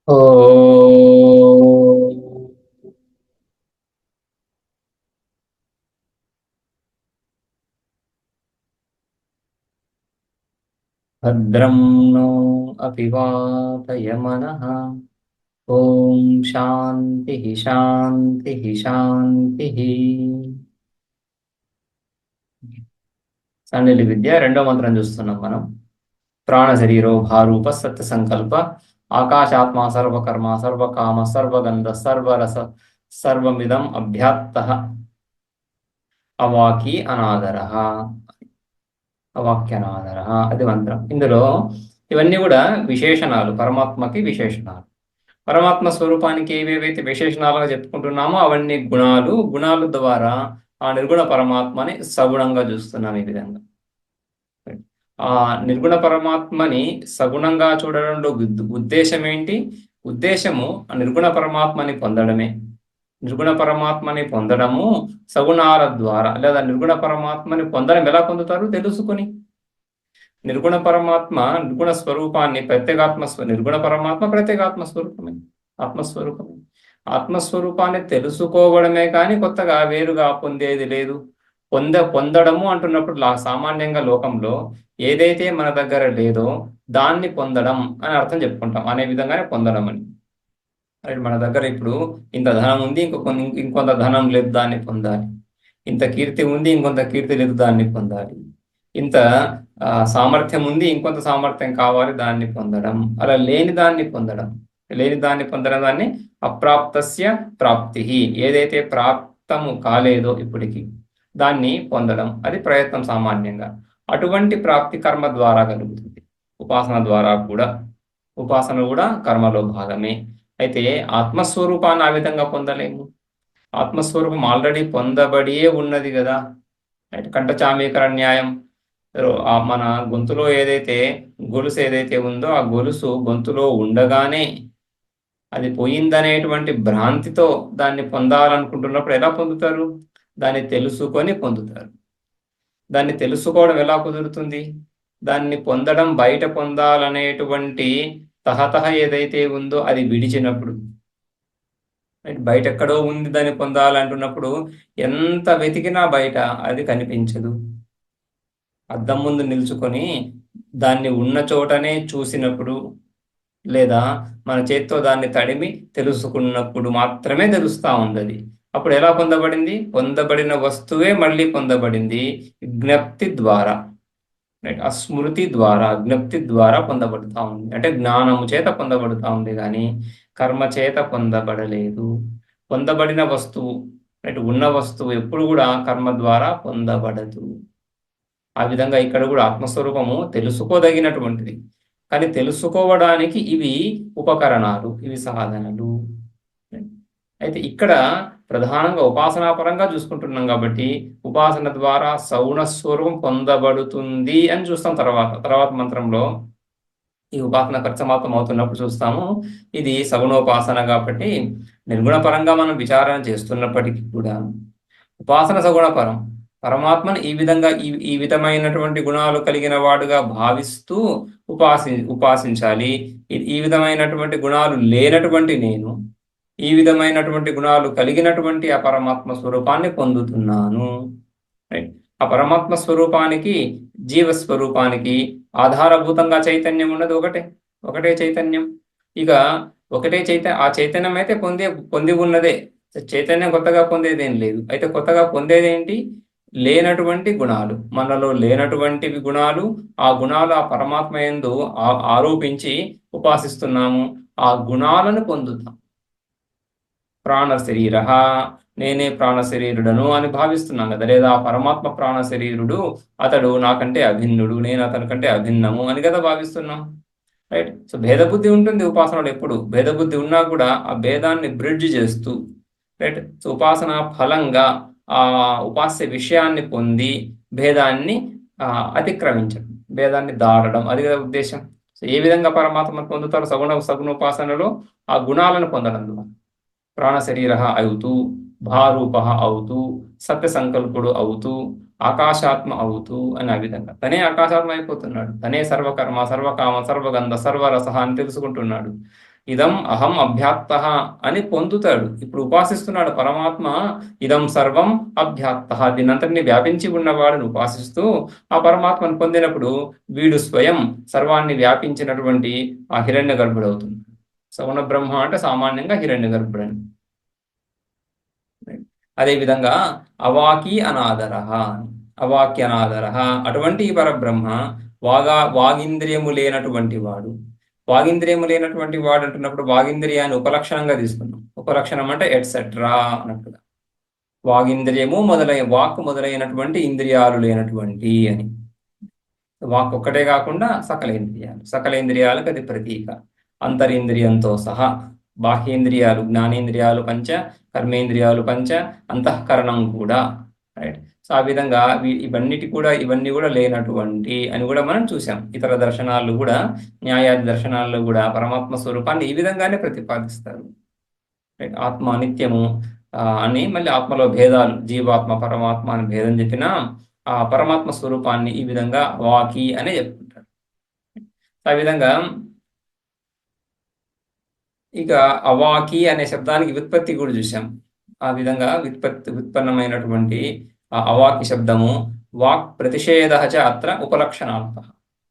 ఓ భద్రం नो अपि वातयमनः। ఓం శాంతి శాంతి శాంతి. సండిలి విద్య రెండో మంత్రం చూస్తున్నాం మనం. ప్రాణ శరీరో భారూప సత్య సంకల్ప ఆకాశాత్మ సర్వకర్మ సర్వకామ సర్వగంధ సర్వరస సర్వమిదం అభ్యాత్త అవాకి అనాదర. అవాక్యనాదర అది మంత్రం. ఇందులో ఇవన్నీ కూడా విశేషణాలు, పరమాత్మకి విశేషణాలు. పరమాత్మ స్వరూపానికి ఏవేవైతే విశేషణాలుగా చెప్పుకుంటున్నామో అవన్నీ గుణాలు. గుణాల ద్వారా ఆ నిర్గుణ పరమాత్మని సగుణంగా చూస్తున్నాం. ఈ విధంగా ఆ నిర్గుణ పరమాత్మని సగుణంగా చూడడంలో ఉద్దేశం ఏంటి? ఉద్దేశము ఆ నిర్గుణ పరమాత్మని పొందడమే. నిర్గుణ పరమాత్మని పొందడము సగుణాల ద్వారా, లేదా నిర్గుణ పరమాత్మని పొందడం ఎలా పొందుతారు? తెలుసుకుని. నిర్గుణ పరమాత్మ నిర్గుణ స్వరూపాన్ని నిర్గుణ పరమాత్మ ప్రత్యేగాత్మ స్వరూపమే, ఆత్మస్వరూపమే. ఆత్మస్వరూపాన్ని తెలుసుకోవడమే కానీ కొత్తగా వేరుగా పొందేది లేదు. పొందడము అంటున్నప్పుడు సామాన్యంగా లోకంలో ఏదైతే మన దగ్గర లేదో దాన్ని పొందడం అని అర్థం చెప్పుకుంటాం. అనే విధంగానే పొందడం అని. మన దగ్గర ఇప్పుడు ఇంత ధనం ఉంది, ఇంకొంత ధనం లేదు, దాన్ని పొందాలి. ఇంత కీర్తి ఉంది, ఇంకొంత కీర్తి లేదు, దాన్ని పొందాలి. ఇంత సామర్థ్యం ఉంది, ఇంకొంత సామర్థ్యం కావాలి, దాన్ని పొందడం. అలా లేని దాన్ని పొందడం. లేని దాన్ని పొందడం దాన్ని అప్రాప్తస్య ప్రాప్తి. ఏదైతే ప్రాప్తము కాలేదో ఇప్పటికి దాన్ని పొందడం, అది ప్రయత్నం సామాన్యంగా. అటువంటి ప్రాప్తి కర్మ ద్వారా కలుగుతుంది. ఉపాసన ద్వారా కూడా. ఉపాసన కూడా కర్మలో భాగమే. అయితే ఆత్మస్వరూపాన్ని ఆ విధంగా పొందలేము. ఆత్మస్వరూపం ఆల్రెడీ పొందబడియే ఉన్నది కదా. కంఠచామీకర న్యాయం. మన గొంతులో ఏదైతే గొలుసు ఏదైతే ఉందో ఆ గొలుసు గొంతులో ఉండగానే అది పోయిందనేటువంటి భ్రాంతితో దాన్ని పొందాలనుకుంటున్నప్పుడు ఎలా పొందుతారు? దాన్ని తెలుసుకొని పొందుతారు. దాన్ని తెలుసుకోవడం ఎలా కుదురుతుంది? దాన్ని పొందడం, బయట పొందాలనేటువంటి తహతహ ఏదైతే ఉందో అది విడిచినప్పుడు. బయట ఎక్కడో ఉంది దాన్ని పొందాలంటున్నప్పుడు ఎంత వెతికినా బయట అది కనిపించదు. అద్దం ముందు నిల్చుకొని దాన్ని ఉన్న చోటనే చూసినప్పుడు, లేదా మన చేత్తో దాన్ని తడిమి తెలుసుకున్నప్పుడు మాత్రమే తెలుస్తూ ఉంది అది. అప్పుడు ఎలా పొందబడింది? పొందబడిన వస్తువే మళ్ళీ పొందబడింది జ్ఞప్తి ద్వారా. రైట్, ఆ స్మృతి ద్వారా, జ్ఞప్తి ద్వారా పొందబడుతూ ఉంది. అంటే జ్ఞానము చేత పొందబడుతూ ఉంది, కానీ కర్మ చేత పొందబడలేదు. పొందబడిన వస్తువు, రైట్, ఉన్న వస్తువు ఎప్పుడు కూడా కర్మ ద్వారా పొందబడదు. ఆ విధంగా ఇక్కడ కూడా ఆత్మస్వరూపము తెలుసుకోదగినటువంటిది, కానీ తెలుసుకోవడానికి ఇవి ఉపకరణాలు, ఇవి సాధనలు. అయితే ఇక్కడ ప్రధానంగా ఉపాసనాపరంగా చూసుకుంటున్నాం కాబట్టి ఉపాసన ద్వారా సగుణ స్వరూపం పొందబడుతుంది అని చూస్తాం. తర్వాత మంత్రంలో ఈ ఉపాసన సమాప్తం అవుతున్నప్పుడు చూస్తాము. ఇది సగుణోపాసన కాబట్టి నిర్గుణ పరంగా మనం విచారణ చేస్తున్నప్పటికీ కూడా ఉపాసన సగుణపరం. పరమాత్మను ఈ విధంగా ఈ విధమైనటువంటి గుణాలు కలిగిన వాడుగా భావిస్తూ ఉపాసించాలి. ఈ విధమైనటువంటి గుణాలు లేనటువంటి నేను ఈ విధమైనటువంటి గుణాలు కలిగినటువంటి ఆ పరమాత్మ స్వరూపాన్ని పొందుతున్నాను. ఆ పరమాత్మ స్వరూపానికి, జీవస్వరూపానికి ఆధారభూతంగా చైతన్యం ఉన్నది ఒకటే చైతన్యం. ఇక ఒకటే ఆ చైతన్యం అయితే పొంది ఉన్నదే. చైతన్యం కొత్తగా పొందేదేం లేదు. అయితే కొత్తగా పొందేదేంటి? లేనటువంటి గుణాలు, మనలో లేనటువంటివి గుణాలు. ఆ గుణాలు ఆ పరమాత్మ యందు ఆరోపించి ఉపాసిస్తున్నాము. ఆ గుణాలను పొందుతాం. ప్రాణ శరీర, నేనే ప్రాణ శరీరుడను అని భావిస్తున్నాం కదా. లేదా పరమాత్మ ప్రాణ శరీరుడు, అతడు నాకంటే అభిన్నుడు, నేను అతని కంటే అభిన్నము అని కదా భావిస్తున్నాం. రైట్. సో భేదబుద్ధి ఉంటుంది ఉపాసనలో. ఎప్పుడు భేదబుద్ధి ఉన్నా కూడా ఆ భేదాన్ని బ్రిడ్జ్ చేస్తూ, రైట్, సో ఉపాసన ఫలంగా ఆ ఉపాస్య విషయాన్ని పొంది భేదాన్ని అతిక్రమించడం, భేదాన్ని దాటడం, అది కదా ఉద్దేశం. సో ఏ విధంగా పరమాత్మను పొందుతారు? సగుణోపాసనలో ఆ గుణాలను పొందడం ద్వారా. ప్రాణ శరీర అవుతూ, భారూప అవుతూ, సత్య సంకల్పుడు అవుతూ, ఆకాశాత్మ అవుతూ అని ఆ విధంగా తనే ఆకాశాత్మ అయిపోతున్నాడు. తనే సర్వకర్మ సర్వకామ సర్వగంధ సర్వరస అని తెలుసుకుంటున్నాడు. ఇదం అహం అభ్యాత్త అని పొందుతాడు. ఇప్పుడు ఉపాసిస్తున్నాడు పరమాత్మ, ఇదం సర్వం అభ్యాత్త, దీనంతటిని వ్యాపించి ఉన్నవాడిని ఉపాసిస్తూ ఆ పరమాత్మను పొందినప్పుడు వీడు స్వయం సర్వాన్ని వ్యాపించినటువంటి ఆ హిరణ్య గర్భుడవుతుంది. సగుణ బ్రహ్మ అంటే సామాన్యంగా హిరణ్య గర్భుడని. అదేవిధంగా అవాకి అనాదర, అవాక్య అనాదర, అటువంటి పరబ్రహ్మ వాగింద్రియము లేనటువంటి వాడు. వాగింద్రియము లేనటువంటి వాడు అంటున్నప్పుడు వాగింద్రియాన్ని ఉపలక్షణంగా తీసుకున్నాం. ఉపలక్షణం అంటే ఎట్సెట్రా అన్నట్టుగా. వాగింద్రియము వాక్ మొదలైనటువంటి ఇంద్రియాలు లేనటువంటి అని. వాక్ ఒక్కటే కాకుండా సకలేంద్రియాలు, సకలేంద్రియాలకు అది ప్రతీక. అంతరింద్రియంతో సహా బాహ్యేంద్రియాలు, జ్ఞానేంద్రియాలు పంచ, కర్మేంద్రియాలు పంచ, అంతఃకరణం కూడా. రైట్. సో ఆ విధంగా ఇవన్నీ కూడా లేనటువంటి అని కూడా మనం చూసాం. ఇతర దర్శనాలు కూడా, న్యాయాది దర్శనాల్లో కూడా పరమాత్మ స్వరూపాన్ని ఈ విధంగానే ప్రతిపాదిస్తారు. రైట్. ఆత్మ అనిత్యము అని, మళ్ళీ ఆత్మలో భేదాలు, జీవాత్మ పరమాత్మ అని భేదం చెప్పినా ఆ పరమాత్మ స్వరూపాన్ని ఈ విధంగా వాకి అనే చెప్పుకుంటారు. ఆ విధంగా ఇక అవాకి అనే శబ్దానికి వ్యుత్పత్తి కూడా చూసాం. ఆ విధంగా వ్యుత్పన్నమైనటువంటి అవాకి శబ్దము వాక్ ప్రతిషేధ అత్ర ఉపలక్షణార్థ.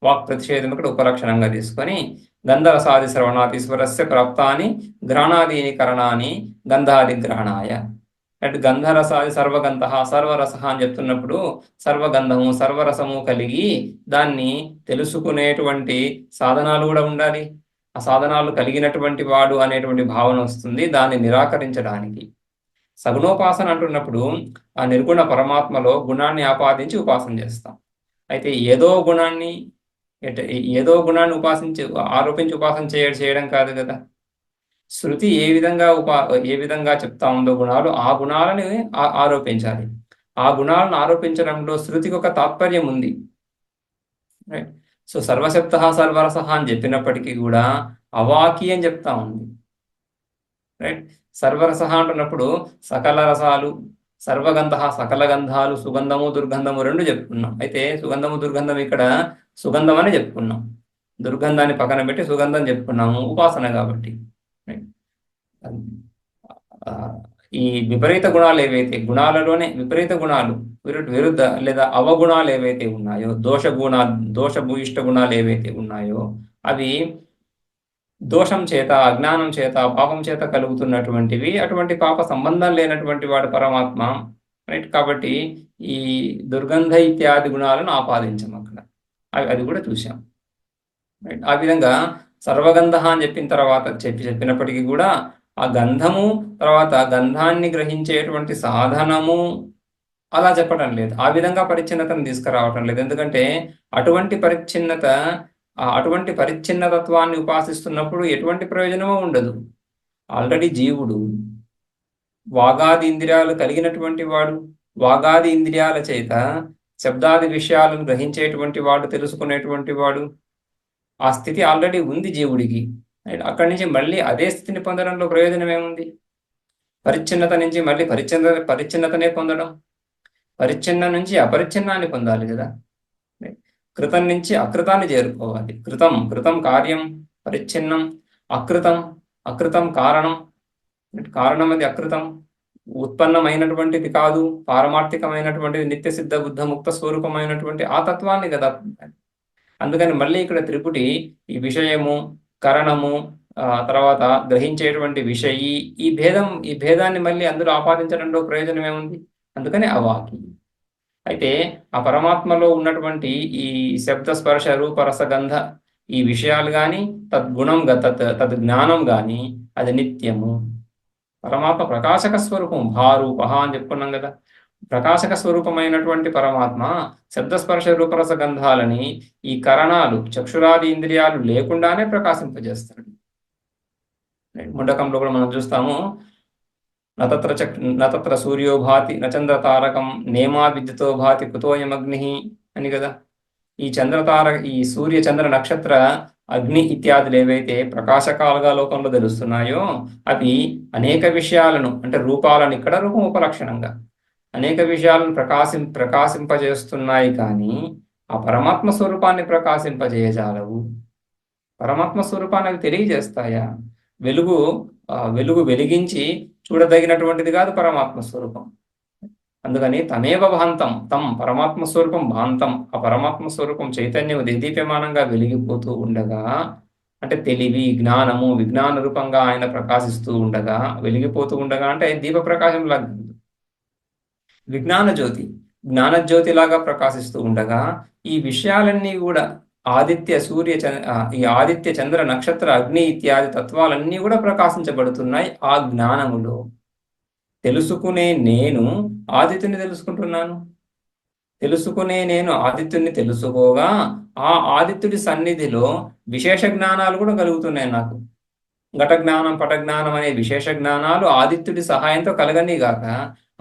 వాక్ ప్రతిషేధం ఇక్కడ ఉపలక్షణంగా తీసుకొని గంధరసాది శ్రవణాది స్వరస్య ప్రాప్తాని గ్రహణాదీని కరణాన్ని గంధాది గ్రహణాయ. అంటే గంధరసాది సర్వగంధ సర్వరస అని చెప్తున్నప్పుడు సర్వగంధము సర్వరసము కలిగి దాన్ని తెలుసుకునేటువంటి సాధనాలు కూడా ఉండాలి. ఆ సాధనాలు కలిగినటువంటి వాడు అనేటువంటి భావన వస్తుంది దాన్ని నిరాకరించడానికి. సగుణోపాసన అంటున్నప్పుడు ఆ నిర్గుణ పరమాత్మలో గుణాన్ని ఆపాదించి ఉపాసన చేస్తాం. అయితే ఏదో గుణాన్ని ఆరోపించి ఉపాసన చేయడం కాదు కదా. శృతి ఏ విధంగా చెప్తా ఉందో గుణాలు, ఆ గుణాలని ఆరోపించాలి. ఆ గుణాలను ఆరోపించడంలో శృతికి ఒక తాత్పర్యం ఉంది. రైట్. సో సర్వశబ్ద సర్వరస అని చెప్పినప్పటికీ కూడా అవాకి అని చెప్తా ఉంది. రైట్. సర్వరస అంటున్నప్పుడు సకల రసాలు, సర్వగంధ సకల గంధాలు, సుగంధము దుర్గంధము రెండు చెప్పుకున్నాం. అయితే సుగంధము దుర్గంధం ఇక్కడ సుగంధం అని చెప్పుకున్నాం, దుర్గంధాన్ని పక్కన పెట్టి సుగంధం చెప్పుకున్నాము ఉపాసన కాబట్టి. ఈ విపరీత గుణాలు ఏవైతే, గుణాలలోనే విపరీత గుణాలు, విరుద్ధ లేదా అవగుణాలు ఏవైతే ఉన్నాయో, దోషభూయిష్ట గుణాలు ఏవైతే ఉన్నాయో అవి దోషం చేత, అజ్ఞానం చేత, పాపం చేత కలుగుతున్నటువంటివి. అటువంటి పాప సంబంధం లేనటువంటి వాడు పరమాత్మ. రైట్. కాబట్టి ఈ దుర్గంధ ఇత్యాది గుణాలను ఆపాదించాం అక్కడ, అది కూడా చూసాం. రైట్. ఆ విధంగా సర్వగంధ అని చెప్పిన తర్వాత చెప్పినప్పటికీ కూడా ఆ గంధము తర్వాత గంధాన్ని గ్రహించేటువంటి సాధనము అలా చెప్పడం లేదు. ఆ విధంగా పరిచ్ఛిన్నతను తీసుకురావటం లేదు. ఎందుకంటే అటువంటి పరిచ్ఛిన్నతత్వాన్ని ఉపాసిస్తున్నప్పుడు ఎటువంటి ప్రయోజనమూ ఉండదు. ఆల్రెడీ జీవుడు వాగాది ఇంద్రియాలు కలిగినటువంటి వాడు, వాగాది ఇంద్రియాల చేత శబ్దాది విషయాలను గ్రహించేటువంటి వాడు, తెలుసుకునేటువంటి వాడు. ఆ స్థితి ఆల్రెడీ ఉంది జీవుడికి. అక్కడి నుంచి మళ్ళీ అదే స్థితిని పొందడంలో ప్రయోజనం ఏముంది? పరిచ్ఛిన్నత నుంచి మళ్ళీ పరిచ్ఛిన్నతనే పొందడం, పరిచ్ఛిన్నం నుంచి అపరిచ్ఛిన్నాన్ని పొందాలి కదా. కృతం నుంచి అకృతాన్ని చేరుకోవాలి. కృతం కార్యం, పరిచ్ఛిన్నం. అకృతం కారణం అది అకృతం, ఉత్పన్నమైనటువంటిది కాదు, పారమార్థికమైనటువంటిది, నిత్య సిద్ధ బుద్ధ ముక్త స్వరూపమైనటువంటి ఆ తత్వాన్ని కదా. అందుకని మళ్ళీ ఇక్కడ త్రిపుటి ఈ విషయము, కరణము, తర్వాత గ్రహించేటువంటి విషయి, ఈ భేదాన్ని మళ్ళీ అందులో ఆపాదించడంలో ప్రయోజనం ఏముంది? అందుకని అవాకి. అయితే ఆ పరమాత్మలో ఉన్నటువంటి ఈ శబ్ద స్పర్శ రూప రసగంధ ఈ విషయాలు కానీ, తద్గుణం తద్జ్ఞానం కానీ అది నిత్యము. పరమాత్మ ప్రకాశక స్వరూపం, భారూప అని చెప్పుకున్నాం కదా. ప్రకాశక స్వరూపమైనటువంటి పరమాత్మ శబ్దస్పర్శ రూపరస గంధాలని ఈ కరణాలు, చక్షురాది ఇంద్రియాలు లేకుండానే ప్రకాశింపజేస్తాడు. ముండకంలో కూడా మనం చూస్తాము, నతత్ర సూర్యో భాతి నచంద్ర తారకం నేమా విద్యుతో భాతి కుతోయమగ్ని అని కదా. ఈ సూర్య చంద్ర నక్షత్ర అగ్ని ఇత్యాదులు ఏవైతే ప్రకాశకాలుగా లోకంలో తెలుస్తున్నాయో అవి అనేక విషయాలను, అంటే రూపాలను, ఇక్కడ రూపం ఉపలక్షణంగా అనేక విషయాలను ప్రకాశింపజేస్తున్నాయి. కానీ ఆ పరమాత్మ స్వరూపాన్ని ప్రకాశింపజేయజాలవు. పరమాత్మ స్వరూపాన్ని అవి తెలియజేస్తాయా? వెలుగు వెలుగు వెలిగించి చూడదగినటువంటిది కాదు పరమాత్మ స్వరూపం. అందుకని తమేవ భాంతం, పరమాత్మ స్వరూపం భాంతం, ఆ పరమాత్మ స్వరూపం చైతన్యం దేదీప్యమానంగా వెలిగిపోతూ ఉండగా, అంటే తెలివి, జ్ఞానము, విజ్ఞాన రూపంగా ఆయన ప్రకాశిస్తూ ఉండగా, వెలిగిపోతూ ఉండగా అంటే దీప ప్రకాశం లాగా, విజ్ఞాన జ్యోతి, జ్ఞానజ్యోతి లాగా ప్రకాశిస్తూ ఉండగా, ఈ విషయాలన్నీ కూడా ఈ ఆదిత్య చంద్ర నక్షత్ర అగ్ని ఇత్యాది తత్వాలన్నీ కూడా ప్రకాశించబడుతున్నాయి ఆ జ్ఞానములో. తెలుసుకునే నేను ఆదిత్యుని తెలుసుకుంటున్నాను, తెలుసుకునే నేను ఆదిత్యుని తెలుసుకోగా ఆ ఆదిత్యుడి సన్నిధిలో విశేష జ్ఞానాలు కూడా కలుగుతున్నాయి నాకు. ఘట జ్ఞానం, పట జ్ఞానం అనే విశేష జ్ఞానాలు ఆదిత్యుడి సహాయంతో కలగని గాక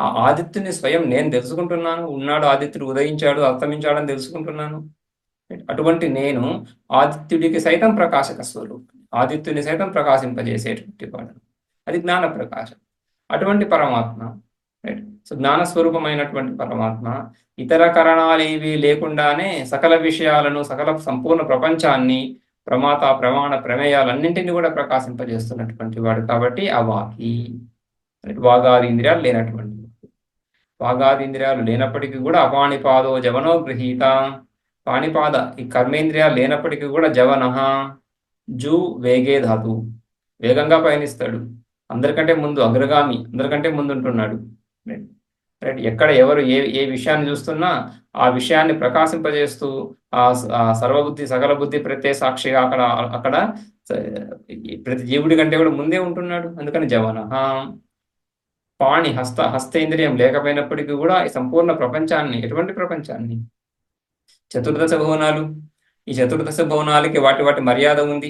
ఆ ఆదిత్యుని స్వయం నేను తెలుసుకుంటున్నాను. ఉన్నాడు ఆదిత్యుడు, ఉదయించాడు, అస్తమించాడని తెలుసుకుంటున్నాను. అటువంటి నేను ఆదిత్యుడికి సైతం ప్రకాశక స్వరూపం, ఆదిత్యుని సైతం ప్రకాశింపజేసేటువంటి వాడు. అది జ్ఞాన ప్రకాశం. అటువంటి పరమాత్మ, రైట్. సో జ్ఞానస్వరూపమైనటువంటి పరమాత్మ ఇతర కరణాలేవి లేకుండానే సకల విషయాలను, సకల సంపూర్ణ ప్రపంచాన్ని, ప్రమాత, ప్రమాణ, ప్రమేయాలన్నింటినీ కూడా ప్రకాశింపజేస్తున్నటువంటి వాడు కాబట్టి అవాకి. వాగాది ఇంద్రియాలు లేనటువంటి, వాగాది ఇంద్రియాలు లేనప్పటికీ కూడా అపాణిపాదో జవనో గృహీత, పాణిపాద ఈ కర్మేంద్రియాలు లేనప్పటికీ కూడా జవనః, జూ వేగే ధాతు, వేగంగా పయనిస్తాడు, అందరికంటే ముందు అగ్రగామి, అందరికంటే ముందు ఉంటున్నాడు. రైట్. ఎక్కడ ఎవరు ఏ ఏ విషయాన్ని చూస్తున్నా ఆ విషయాన్ని ప్రకాశింపజేస్తూ ఆ సర్వబుద్ధి, సకల బుద్ధి ప్రత్యయ సాక్షిగా అక్కడ ప్రతి జీవుడి కంటే కూడా ముందే ఉంటున్నాడు. అందుకని జవనః. పాణి, హస్తేంద్రియం లేకపోయినప్పటికీ కూడా ఈ సంపూర్ణ ప్రపంచాన్ని, ఎటువంటి ప్రపంచాన్ని, చతుర్దశ భువనాలు, ఈ చతుర్దశ భువనాలకి వాటి వాటి మర్యాద ఉంది.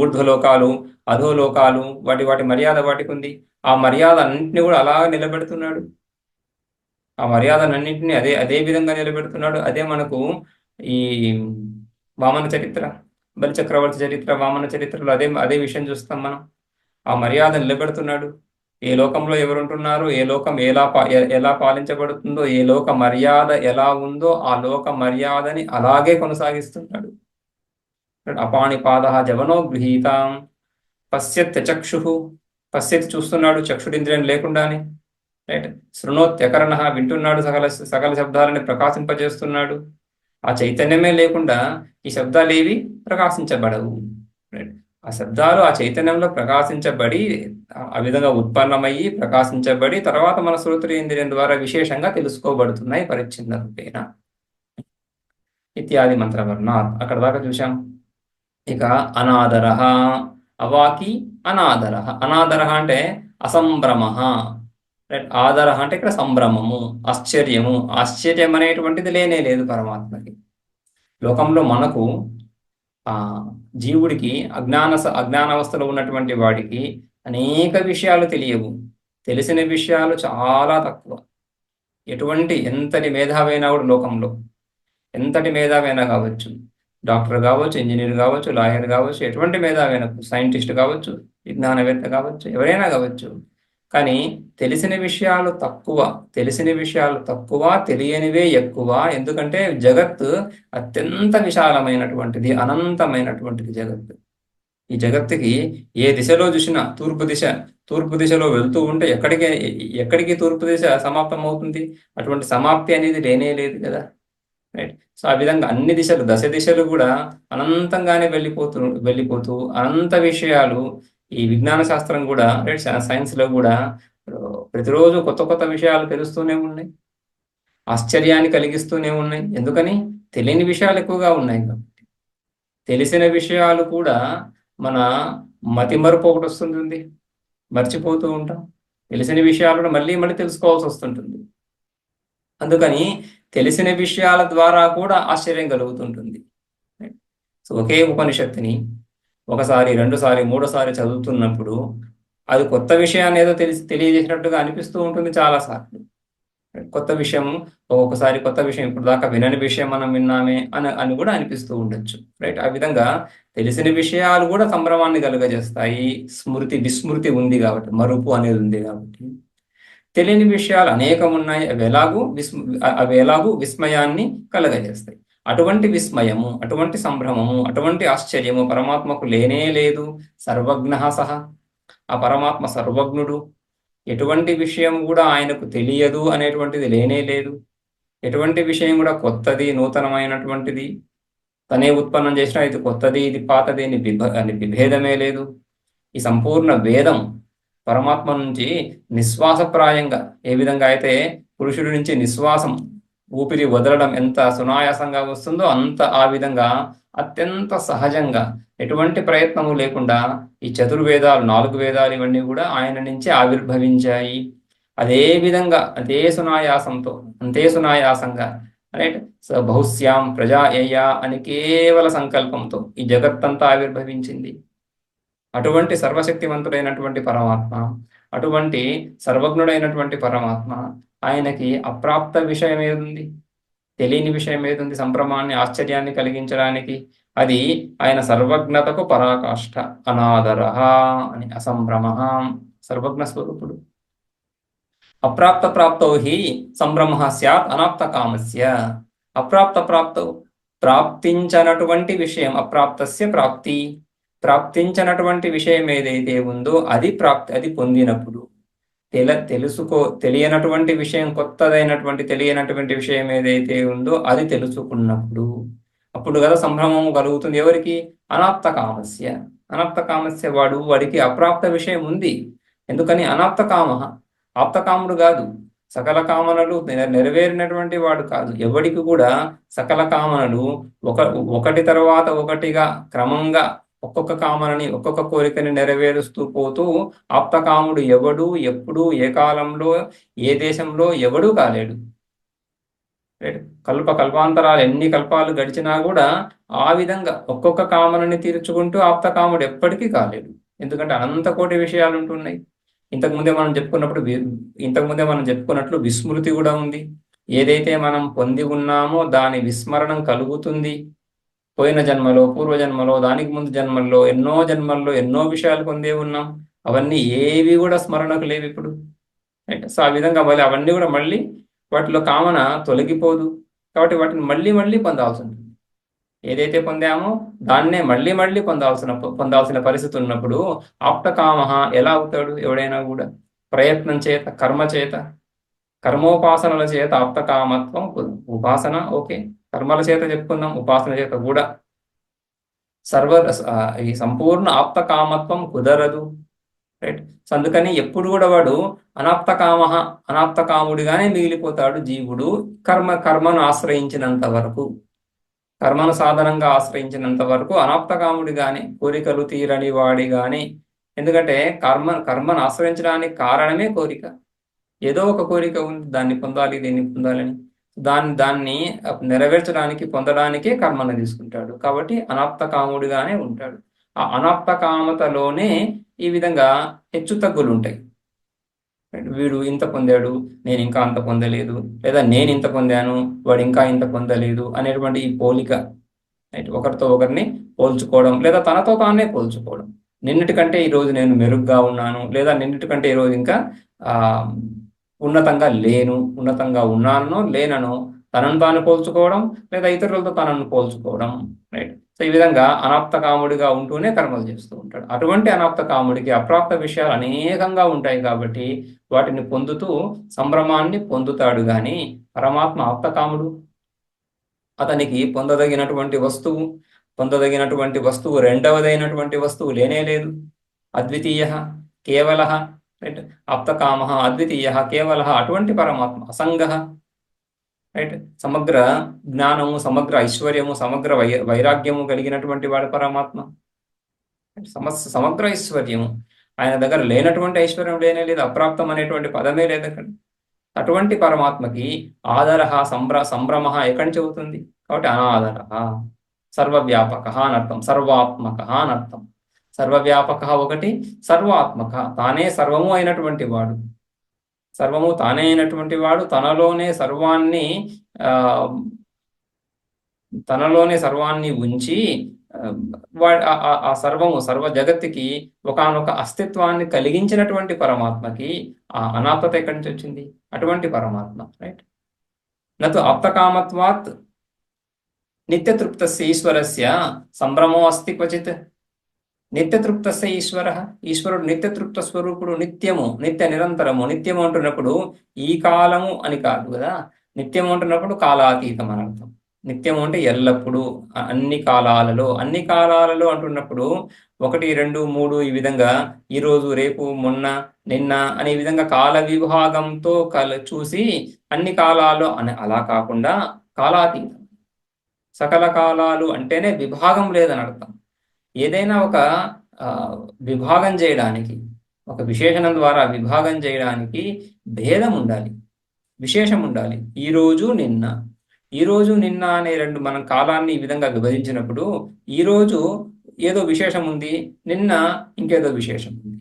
ఊర్ధ్వలోకాలు, అధోలోకాలు, వాటి మర్యాద వాటికి ఉంది. ఆ మర్యాద అన్నింటినీ కూడా అలా నిలబెడుతున్నాడు. ఆ మర్యాదలన్నింటినీ అదే విధంగా నిలబెడుతున్నాడు. అదే మనకు ఈ వామన చరిత్ర, బలిచక్రవర్తి చరిత్ర, వామన చరిత్రలో అదే విషయం చూస్తాం మనం. ఆ మర్యాద నిలబెడుతున్నాడు. ఏ లోకంలో ఎవరుంటున్నారు, ఏ లోకం ఎలా పాలించబడుతుందో, ఏ లోక మర్యాద ఎలా ఉందో ఆ లోక మర్యాదని అలాగే కొనసాగిస్తున్నాడు. అపాణిపాద జవనో గృహీతాం, పశ్యత్ చక్షు, పశ్యత్ చూస్తున్నాడు చక్షుడింద్రియం లేకుండానే. రైట్. శృణోత్యకరణ వింటున్నాడు, సకల శబ్దాలని ప్రకాశింపజేస్తున్నాడు. ఆ చైతన్యమే లేకుండా ఈ శబ్దాలు ఏవి ప్రకాశించబడవు. రైట్. ఆ శబ్దాలు ఆ చైతన్యంలో ప్రకాశించబడి ఆ విధంగా ఉత్పన్నమయ్యి ప్రకాశించబడి తర్వాత మన శ్రోత్రేంద్రియం ద్వారా విశేషంగా తెలుసుకోబడుతున్నాయి పరిచ్ఛిన్న రూపేణ ఇత్యాది మంత్రవర్ణ. అక్కడ దాకా చూశాం. ఇక అనాదర, అవాకి అనాదర. అనాదర అంటే అసంభ్రమ, ఆదర అంటే ఇక్కడ సంభ్రమము, ఆశ్చర్యము. ఆశ్చర్యం అనేటువంటిది లేనే లేదు పరమాత్మకి. లోకంలో మనకు జీవుడికి అజ్ఞానావస్థలో ఉన్నటువంటి వాడికి అనేక విషయాలు తెలియవు. తెలిసిన విషయాలు చాలా తక్కువ. ఎంతటి మేధావైనా కూడా లోకంలో, ఎంతటి మేధావైనా కావచ్చు, డాక్టర్ కావచ్చు, ఇంజనీర్ కావచ్చు, లాయర్ కావచ్చు, ఎటువంటి మేధావైనా, సైంటిస్ట్ కావచ్చు, విజ్ఞానవేత్త కావచ్చు, ఎవరైనా కావచ్చు. కానీ తెలిసిన విషయాలు తక్కువ, తెలియనివే ఎక్కువ. ఎందుకంటే జగత్ అత్యంత విశాలమైనటువంటిది, అనంతమైనటువంటిది జగత్తు. ఈ జగత్తుకి ఏ దిశలో చూసినా తూర్పు దిశలో వెళ్తూ ఉంటే ఎక్కడికి తూర్పు దిశ సమాప్తం అవుతుంది? అటువంటి సమాప్తి అనేది లేనే లేదు కదా. రైట్. సో ఆ విధంగా అన్ని దిశలు, దశ దిశలు కూడా అనంతంగానే వెళ్ళిపోతూ అనంత విషయాలు. ఈ విజ్ఞాన శాస్త్రం కూడా, రైట్, సైన్స్లో కూడా ప్రతిరోజు కొత్త విషయాలు తెలుస్తూనే ఉన్నాయి, ఆశ్చర్యాన్ని కలిగిస్తూనే ఉన్నాయి. ఎందుకని? తెలియని విషయాలు ఎక్కువగా ఉన్నాయి కాబట్టి. తెలిసిన విషయాలు కూడా మన మతిమరుపు ఒకటి వస్తుంటుంది, మర్చిపోతూ ఉంటాం. తెలిసిన విషయాలు కూడా మళ్ళీ తెలుసుకోవాల్సి వస్తుంటుంది. అందుకని తెలిసిన విషయాల ద్వారా కూడా ఆశ్చర్యం కలుగుతుంటుంది. సో ఒకే ఉపనిషత్తుని ఒకసారి, రెండుసారి, మూడోసారి చదువుతున్నప్పుడు అది కొత్త విషయాన్ని ఏదో తెలియజేసినట్టుగా అనిపిస్తూ ఉంటుంది చాలాసార్లు. కొత్త విషయం, ఒక్కొక్కసారి కొత్త విషయం, ఇప్పుడు దాకా వినని విషయం మనం విన్నామే అని కూడా అనిపిస్తూ ఉండొచ్చు. రైట్. ఆ విధంగా తెలిసిన విషయాలు కూడా సంభ్రమాన్ని కలుగజేస్తాయి. విస్మృతి ఉంది కాబట్టి, మరుపు అనేది ఉంది కాబట్టి. తెలియని విషయాలు అనేకం ఉన్నాయి, అవి ఎలాగూ విస్మయాన్ని కలగజేస్తాయి. అటువంటి విస్మయము, అటువంటి సంభ్రమము, అటువంటి ఆశ్చర్యము పరమాత్మకు లేనే లేదు. సర్వజ్ఞ సహ, ఆ పరమాత్మ సర్వజ్ఞుడు. ఎటువంటి విషయం కూడా ఆయనకు తెలియదు అనేటువంటిది లేనే లేదు. ఎటువంటి విషయం కూడా కొత్తది, నూతనమైనటువంటిది తనే ఉత్పన్నం చేసినా ఇది కొత్తది, ఇది పాతది అని విభేదమే లేదు. ఈ సంపూర్ణ వేదం పరమాత్మ నుంచి నిశ్వాసప్రాయంగా, ఏ విధంగా అయితే పురుషుడి నుంచి నిశ్వాసం, ఊపిరి వదలడం ఎంత సునాయాసంగా వస్తుందో అంత ఆ విధంగా అత్యంత సహజంగా ఎటువంటి ప్రయత్నము లేకుండా ఈ చతుర్వేదాలు, 4 వేదాలు ఇవన్నీ కూడా ఆయన నుంచి ఆవిర్భవించాయి. అదే విధంగా అదే సునాయాసంతో, అంతే సునాయాసంగా రైట్ బహుశ్యాం ప్రజా ఏయా అని కేవల సంకల్పంతో ఈ జగత్తంతా ఆవిర్భవించింది. అటువంటి సర్వశక్తివంతుడైనటువంటి పరమాత్మ, అటువంటి సర్వజ్ఞుడైనటువంటి పరమాత్మ, ఆయనకి అప్రాప్త విషయం ఏదుంది, తెలియని విషయం ఏదుంది సంభ్రమాన్ని, ఆశ్చర్యాన్ని కలిగించడానికి? అది ఆయన సర్వజ్ఞతకు పరాకాష్ఠ. అనాదర అని, అసంభ్రమ, సర్వజ్ఞ స్వరూపుడు. అప్రాప్త ప్రాప్తౌ హి సంభ్రమ స్యాత్ అనాప్త కామస్య. అప్రాప్త ప్రాప్తౌ, ప్రాప్తించనటువంటి విషయం, అప్రాప్తస్య ప్రాప్తి, ప్రాప్తించినటువంటి విషయం ఏదైతే ఉందో అది ప్రాప్తి, అది పొందినప్పుడు. తెలియనటువంటి విషయం, కొత్తదైనటువంటి తెలియనటువంటి విషయం ఏదైతే ఉందో అది తెలుసుకున్నప్పుడు అప్పుడు కదా సంభ్రమం కలుగుతుంది. ఎవరికి? అనాప్త కామస్య. అనాప్త కామస్య, వాడికి అప్రాప్త విషయం ఉంది. ఎందుకని? అనాప్త కామ, ఆప్తకాముడు కాదు. సకల కామనలు నెరవేరినటువంటి వాడు కాదు. ఎవడికి కూడా సకల కామనలు ఒకటి తర్వాత ఒకటిగా క్రమంగా ఒక్కొక్క కామనని, ఒక్కొక్క కోరికని నెరవేరుస్తూ పోతూ ఆప్తకాముడు ఎవడు, ఎప్పుడు, ఏ కాలంలో, ఏ దేశంలో ఎవడూ కాలేడు. కల్పాంతరాలు ఎన్ని కల్పాలు గడిచినా కూడా ఆ విధంగా ఒక్కొక్క కామనని తీర్చుకుంటూ ఆప్తకాముడు ఎప్పటికీ కాలేడు. ఎందుకంటే అనంత కోటి విషయాలు ఉంటున్నాయి. ఇంతకుముందే మనం చెప్పుకున్నట్లు విస్మృతి కూడా ఉంది. ఏదైతే మనం పొంది ఉన్నామో దాని విస్మరణం కలుగుతుంది. పోయిన జన్మలో, పూర్వజన్మలో, దానికి ముందు జన్మల్లో, ఎన్నో జన్మల్లో ఎన్నో విషయాలు పొందే ఉన్నాం. అవన్నీ ఏవి కూడా స్మరణకు లేవు ఇప్పుడు. రైట్. సో ఆ విధంగా మళ్ళీ అవన్నీ కూడా మళ్ళీ వాటిలో కామన తొలగిపోదు. కాబట్టి వాటిని మళ్ళీ మళ్ళీ పొందాల్సి ఉంటుంది. ఏదైతే పొందామో దాన్నే మళ్ళీ మళ్ళీ పొందాల్సిన పరిస్థితి ఉన్నప్పుడు ఆప్తకామ ఎలా అవుతాడు? ఎవడైనా కూడా ప్రయత్నం చేత, కర్మ చేత, కర్మోపాసనల చేత ఆప్తకామత్వం. ఉపాసన ఓకే, కర్మల చేత చెప్పుకుందాం, ఉపాసన చేత కూడా ఈ సంపూర్ణ ఆప్తకామత్వం కుదరదు. రైట్. సో అందుకని ఎప్పుడు కూడా వాడు అనాప్తకాముడిగానే మిగిలిపోతాడు జీవుడు, కర్మను ఆశ్రయించినంత వరకు, కర్మను సాధనంగా ఆశ్రయించినంత వరకు అనాప్తకాముడిగానే, కోరికలు తీరని వాడిగానే. ఎందుకంటే కర్మను ఆశ్రయించడానికి కారణమే కోరిక. ఏదో ఒక కోరిక ఉంది, దాన్ని పొందాలి, దీన్ని పొందాలని. దాన్ని నెరవేర్చడానికి, పొందడానికే కర్మను తీసుకుంటాడు. కాబట్టి అనాప్తకాముడిగానే ఉంటాడు. ఆ అనాప్తకామతలోనే ఈ విధంగా హెచ్చు తగ్గులు ఉంటాయి. వీడు ఇంత పొందాడు, నేను ఇంకా అంత పొందలేదు, లేదా నేను ఇంత పొందాను, వాడు ఇంకా ఇంత పొందలేదు అనేటువంటి ఈ పోలిక, ఒకరితో ఒకరిని పోల్చుకోవడం, లేదా తనతో తానే పోల్చుకోవడం. నిన్నటికంటే ఈరోజు నేను మెరుగ్గా ఉన్నాను, లేదా నిన్నటికంటే ఈరోజు ఇంకా ఉన్నతంగా లేను, ఉన్నతంగా ఉన్నానో లేననో తనను తాను పోల్చుకోవడం, లేదా ఇతరులతో తనను పోల్చుకోవడం. రైట్. సో ఈ విధంగా అనాప్తకాముడిగా ఉంటూనే కర్మలు చేస్తూ ఉంటాడు. అటువంటి అనాప్తకాముడికి అప్రాప్త విషయాలు అనేకంగా ఉంటాయి కాబట్టి వాటిని పొందుతూ సంభ్రమాన్ని పొందుతాడు. కానీ పరమాత్మ ఆప్తకాముడు. అతనికి పొందదగినటువంటి వస్తువు రెండవదైనటువంటి వస్తువు లేనే లేదు. అద్వితీయ కేవల, రైట్. ఆప్తకామ అద్వితీయ కేవల, అటువంటి పరమాత్మ అసంగ, రైట్. సమగ్ర జ్ఞానము, సమగ్ర ఐశ్వర్యము, సమగ్ర వైరాగ్యము కలిగినటువంటి వాడు పరమాత్మ. సమగ్ర ఐశ్వర్యము, ఆయన దగ్గర లేనటువంటి ఐశ్వర్యం లేనే లేదు. అప్రాప్తం అనేటువంటి పదమే లేదు అక్కడ. అటువంటి పరమాత్మకి ఆదర, సంభ్రమ ఎక్కడి నుంచి అవుతుంది? కాబట్టి అనాదర, సర్వవ్యాపక అనర్థం, సర్వాత్మక అనర్థం. సర్వవ్యాపక ఒకటి, సర్వాత్మక, తానే సర్వము అయినటువంటి వాడు. సర్వము తానే అయినటువంటి వాడు తనలోనే సర్వాన్ని ఉంచి ఆ సర్వము, సర్వ జగత్తుకి ఒకానొక అస్తిత్వాన్ని కలిగించినటువంటి పరమాత్మకి ఆ అనాప్తత ఎక్కడి నుంచి వచ్చింది? అటువంటి పరమాత్మ. రైట్. నతు ఆప్తకామత్వాత్ నిత్యతృప్తస్య ఈశ్వరస్య సంభ్రమో అస్తి క్వచిత్. నిత్యతృప్తస్య ఈశ్వరుడు నిత్యతృప్త స్వరూపుడు, నిత్యము, నిత్య నిరంతరము. నిత్యము అంటున్నప్పుడు ఈ కాలము అని కాదు కదా, నిత్యము అంటున్నప్పుడు కాలాతీతం అని అర్థం. నిత్యము అంటే ఎల్లప్పుడూ, అన్ని కాలాలలో. అన్ని కాలాలలో అంటున్నప్పుడు 1, 2, 3 ఈ విధంగా ఈరోజు, రేపు, మొన్న, నిన్న అనే విధంగా కాల విభాగంతో చూసి అన్ని కాలాలు అని అలా కాకుండా కాలాతీతం. సకల కాలాలు అంటేనే విభాగం లేదని అర్థం. ఏదైనా ఒక విభాగం చేయడానికి, ఒక విశేషణం ద్వారా విభాగం చేయడానికి భేదం ఉండాలి, విశేషం ఉండాలి. ఈరోజు నిన్న, ఈరోజు నిన్న అనే రెండు మనం కాలాన్ని ఈ విధంగా విభజించినప్పుడు ఈరోజు ఏదో విశేషం ఉంది, నిన్న ఇంకేదో విశేషం ఉంది.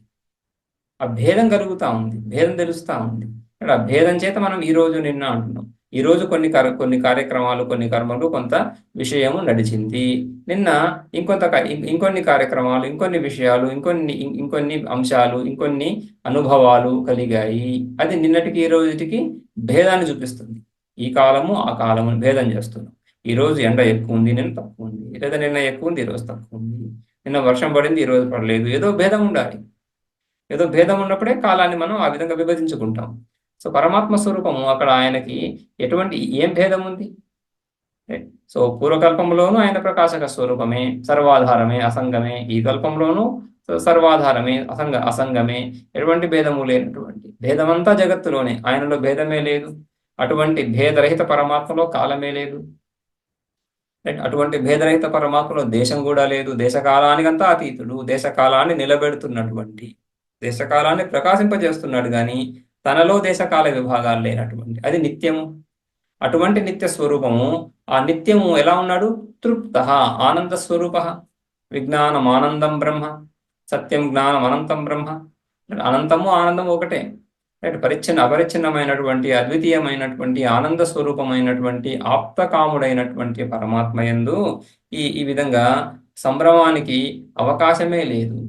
ఆ భేదం కలుగుతూ ఉంది, భేదం తెలుస్తూ ఉంది. ఆ భేదం చేత మనం ఈరోజు నిన్న అంటున్నాం. ఈరోజు కొన్ని కార్యక్రమాలు, కొన్ని కర్మలు, కొంత విషయము నడిచింది. నిన్న ఇంకొన్ని కార్యక్రమాలు, ఇంకొన్ని విషయాలు, ఇంకొన్ని అంశాలు, ఇంకొన్ని అనుభవాలు కలిగాయి. అది నిన్నటికి ఈ రోజుకి భేదాన్ని చూపిస్తుంది. ఈ కాలము ఆ కాలము భేదం చేస్తున్నాం. ఈరోజు ఎండ ఎక్కువ ఉంది, నిన్న తక్కువ ఉంది, లేదా నిన్న ఎక్కువ ఉంది, ఈరోజు తక్కువ ఉంది, నిన్న వర్షం పడింది, ఈరోజు పడలేదు. ఏదో భేదం ఉండాలి. ఏదో భేదం ఉన్నప్పుడే కాలాన్ని మనం ఆ విధంగా విభజించుకుంటాం. సో పరమాత్మ స్వరూపము అక్కడ ఆయనకి ఏం భేదం ఉంది? సో పూర్వకల్పంలోనూ ఆయన ప్రకాశక స్వరూపమే, సర్వాధారమే, అసంగమే. ఈ కల్పంలోనూ సర్వాధారమే, అసంగమే, ఎటువంటి భేదము లేనటువంటి. భేదమంతా జగత్తులోనే, ఆయనలో భేదమే లేదు. అటువంటి భేదరహిత పరమాత్మలో కాలమే లేదు. అటువంటి భేదరహిత పరమాత్మలో దేశం కూడా లేదు. దేశకాలానికంతా అతీతుడు, దేశకాలాన్ని నిలబెడుతున్నటువంటి, దేశకాలాన్ని ప్రకాశింపజేస్తున్నాడు కానీ తనలో దేశకాల విభాగాలు లేనటువంటి, అది నిత్యము. అటువంటి నిత్య స్వరూపము, ఆ నిత్యము ఎలా ఉన్నాడు? తృప్త ఆనంద స్వరూప. విజ్ఞానం ఆనందం బ్రహ్మ, సత్యం జ్ఞానం అనంతం బ్రహ్మ. అనంతము ఆనందము ఒకటే. అపరిచ్ఛిన్నమైనటువంటి, అద్వితీయమైనటువంటి, ఆనంద స్వరూపమైనటువంటి, ఆప్తకాముడైనటువంటి పరమాత్మయందు ఈ విధంగా సంభ్రమానికి అవకాశమే లేదు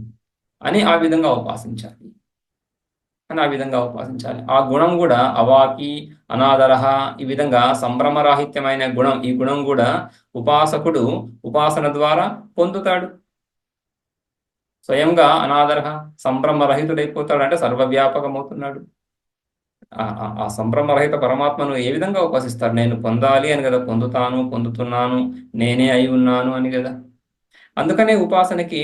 అని ఆ విధంగా ఉపాసించాలి. ఆ గుణం కూడా అవాకి, అనాదరహ, ఈ విధంగా సంభ్రమరాహిత్యమైన గుణం, ఈ గుణం కూడా ఉపాసకుడు ఉపాసన ద్వారా పొందుతాడు. స్వయంగా అనాదరహ, సంభ్రమరహితుడైపోతాడు, అంటే సర్వవ్యాపకమవుతున్నాడు. ఆ సంభ్రమరహిత పరమాత్మను ఏ విధంగా ఉపాసిస్తారు? నేను పొందాలి అని కదా, పొందుతున్నాను, నేనే అయి ఉన్నాను అని కదా. అందుకనే ఉపాసనకి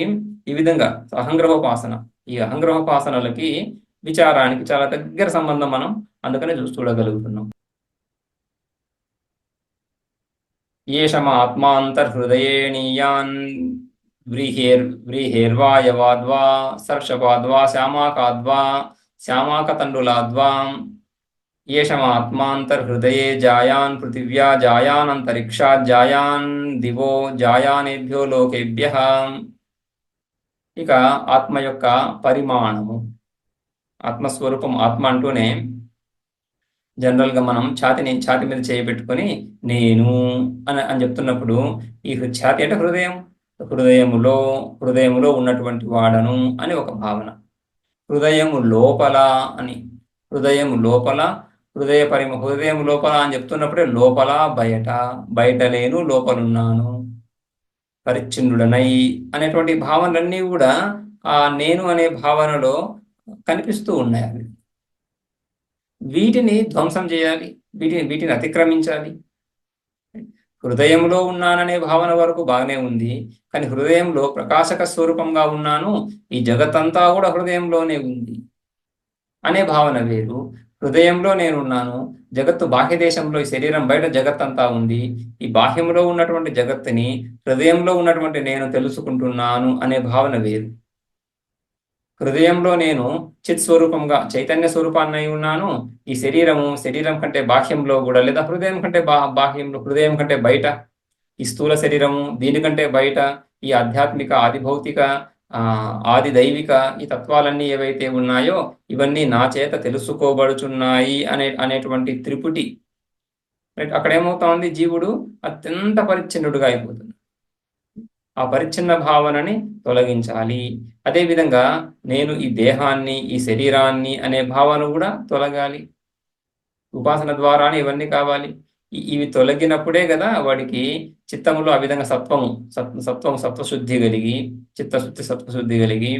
ఈ విధంగా అహంగ్రహోపాసన, ఈ అహంగ్రహోపాసనలకి విచారానికి చాలా దగ్గర సంబంధం మనం అందుకనే చూడగలుగుతున్నాం. ఏషమాత్మాంతర్హృదయేణీయాన్ వ్రీహేర్వాయవాద్వా సర్షపాద్వా శ్యామాకాద్వా శ్యామాకతండులాద్వా ఏషమాత్మాంతర్హృదయే జాయాన్ పృథివ్యా జాయాన్ అంతరిక్షాత్ జాయాన్ దివో జాయానేభ్యో లోకేభ్యః. ఇక ఆత్మ యొక్క పరిమాణము, ఆత్మస్వరూపం. ఆత్మ అంటూనే జనరల్గా మనం ఛాతి మీద చేయబెట్టుకొని నేను అని చెప్తున్నప్పుడు ఈ ఛాతి అంటే హృదయములో ఉన్నటువంటి వాడను అని ఒక భావన. హృదయము లోపల అని, హృదయం లోపల, హృదయం లోపల అని చెప్తున్నప్పుడే లోపల బయట లేను, లోపలున్నాను, పరిచ్ఛిన్నుడనై అనేటువంటి భావనలన్నీ కూడా ఆ నేను అనే భావనలో కనిపిస్తూ ఉన్నాయి. అవి వీటిని ధ్వంసం చేయాలి, వీటిని అతిక్రమించాలి. హృదయంలో ఉన్నాననే భావన వరకు బాగానే ఉంది, కానీ హృదయంలో ప్రకాశక స్వరూపంగా ఉన్నాను, ఈ జగత్తంతా కూడా హృదయంలోనే ఉంది అనే భావన వేరు. హృదయంలో నేనున్నాను, జగత్తు బాహ్య దేశంలో, ఈ శరీరం బయట జగత్తంతా ఉంది, ఈ బాహ్యంలో ఉన్నటువంటి జగత్తుని హృదయంలో ఉన్నటువంటి నేను తెలుసుకుంటున్నాను అనే భావన వేరు. హృదయంలో నేను చిత్ స్వరూపంగా చైతన్య స్వరూపాన్ని అయి ఉన్నాను, ఈ శరీరం కంటే బాహ్యంలో కూడా, లేదా హృదయం కంటే బాహ్యంలో, హృదయం కంటే బయట ఈ స్థూల శరీరము, దీనికంటే బయట ఈ ఆధ్యాత్మిక, ఆదిభౌతిక, ఆది దైవిక ఈ తత్వాలన్నీ ఏవైతే ఉన్నాయో ఇవన్నీ నా చేత తెలుసుకోబడుచున్నాయి అనేటువంటి త్రిపుటి. రైట్, అక్కడ ఏమవుతా ఉంది? జీవుడు అత్యంత పరిచ్ఛిన్నుడుగా అయిపోతుంది. ఆ పరిచ్ఛిన్న భావనని తొలగించాలి. అదేవిధంగా నేను ఈ దేహాన్ని, ఈ శరీరాన్ని అనే భావన కూడా తొలగాలి. ఉపాసన ద్వారానే ఇవన్నీ కావాలి. ఇవి తొలగినప్పుడే కదా వాడికి చిత్తములో ఆ విధంగా సత్వశుద్ధి కలిగి, చిత్తశుద్ధి సత్వశుద్ధి కలిగి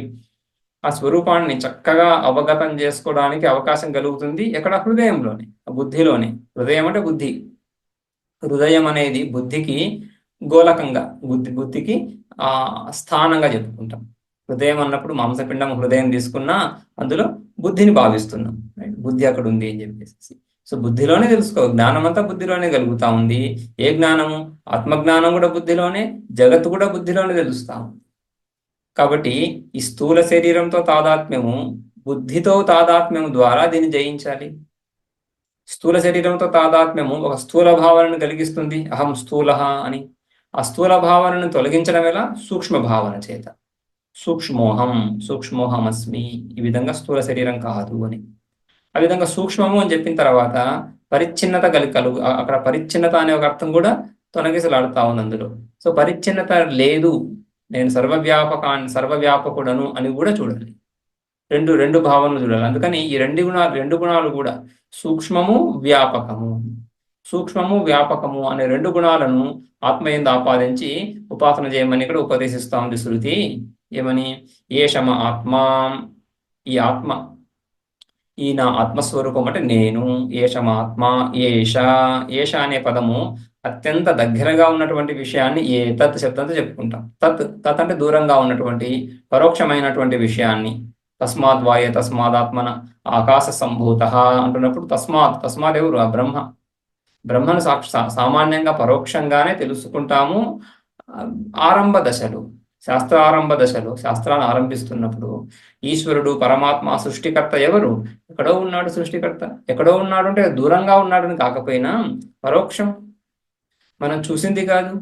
ఆ స్వరూపాన్ని చక్కగా అవగతం చేసుకోవడానికి అవకాశం కలుగుతుంది. ఎక్కడ? హృదయంలోనే, బుద్ధిలోనే. హృదయం అంటే బుద్ధి. హృదయం అనేది బుద్ధికి గోలకంగా, బుద్ధికి స్థానంగా చెప్పుకుంటాం. హృదయం అన్నప్పుడు మాంసపిండం హృదయం తీసుకున్నా అందులో బుద్ధిని భావిస్తున్నాం. బుద్ధి అక్కడ ఉంది అని చెప్పేసి. సో బుద్ధిలోనే తెలుసుకో, జ్ఞానం అంతా బుద్ధిలోనే కలుగుతా ఉంది. ఏ జ్ఞానము? ఆత్మజ్ఞానం కూడా బుద్ధిలోనే, జగత్తు కూడా బుద్ధిలోనే తెలుస్తా ఉంది. కాబట్టి ఈ స్థూల శరీరంతో తాదాత్మ్యము, బుద్ధితో తాదాత్మ్యము ద్వారా దీన్ని జయించాలి. స్థూల శరీరంతో తాదాత్మ్యము ఒక స్థూల భావనను కలిగిస్తుంది, అహం స్థూల అని. ఆ స్థూల భావనను తొలగించడం ఎలా? సూక్ష్మ భావన చేత. సూక్ష్మోహమస్మి, ఈ విధంగా స్థూల శరీరం కాదు అని. ఆ విధంగా సూక్ష్మము అని చెప్పిన తర్వాత పరిచ్ఛిన్నత కలుగు, అక్కడ పరిచ్ఛిన్నత అనే ఒక అర్థం కూడా తొలగిసలాడుతా ఉంది అందులో. సో పరిచ్ఛిన్నత లేదు, నేను సర్వవ్యాపకుడను అని కూడా చూడాలి. రెండు భావనలు చూడాలి. అందుకని ఈ రెండు గుణాలు కూడా సూక్ష్మము వ్యాపకము అనే రెండు గుణాలను ఆత్మయందు ఆపాదించి ఉపాసన చేయమని ఇక్కడ ఉపదేశిస్తా ఉంది శృతి. ఏమని? ఏషమ ఆత్మా, ఈ ఆత్మ, ఈ నా ఆత్మస్వరూపం అంటే నేను. ఏషమాత్మ, ఏష అనే పదము అత్యంత దగ్గరగా ఉన్నటువంటి విషయాన్ని ఏ తత్ శబ్దంతో చెప్పుకుంటాం. తత్ అంటే దూరంగా ఉన్నటువంటి పరోక్షమైనటువంటి విషయాన్ని. తస్మాత్ తస్మాదాత్మన ఆకాశ సంభూత అంటున్నప్పుడు తస్మాత్ ఎవరు? ఆ బ్రహ్మను సామాన్యంగా పరోక్షంగానే తెలుసుకుంటాము. ఆరంభ దశలు, శాస్త్రారంభ దశలో, శాస్త్రాన్ని ఆరంభిస్తున్నప్పుడు ఈశ్వరుడు పరమాత్మ సృష్టికర్త ఎవరు? ఎక్కడో ఉన్నాడు సృష్టికర్త. ఎక్కడో ఉన్నాడు అంటే దూరంగా ఉన్నాడని కాకపోయినా పరోక్షం, మనం చూసింది కాదు,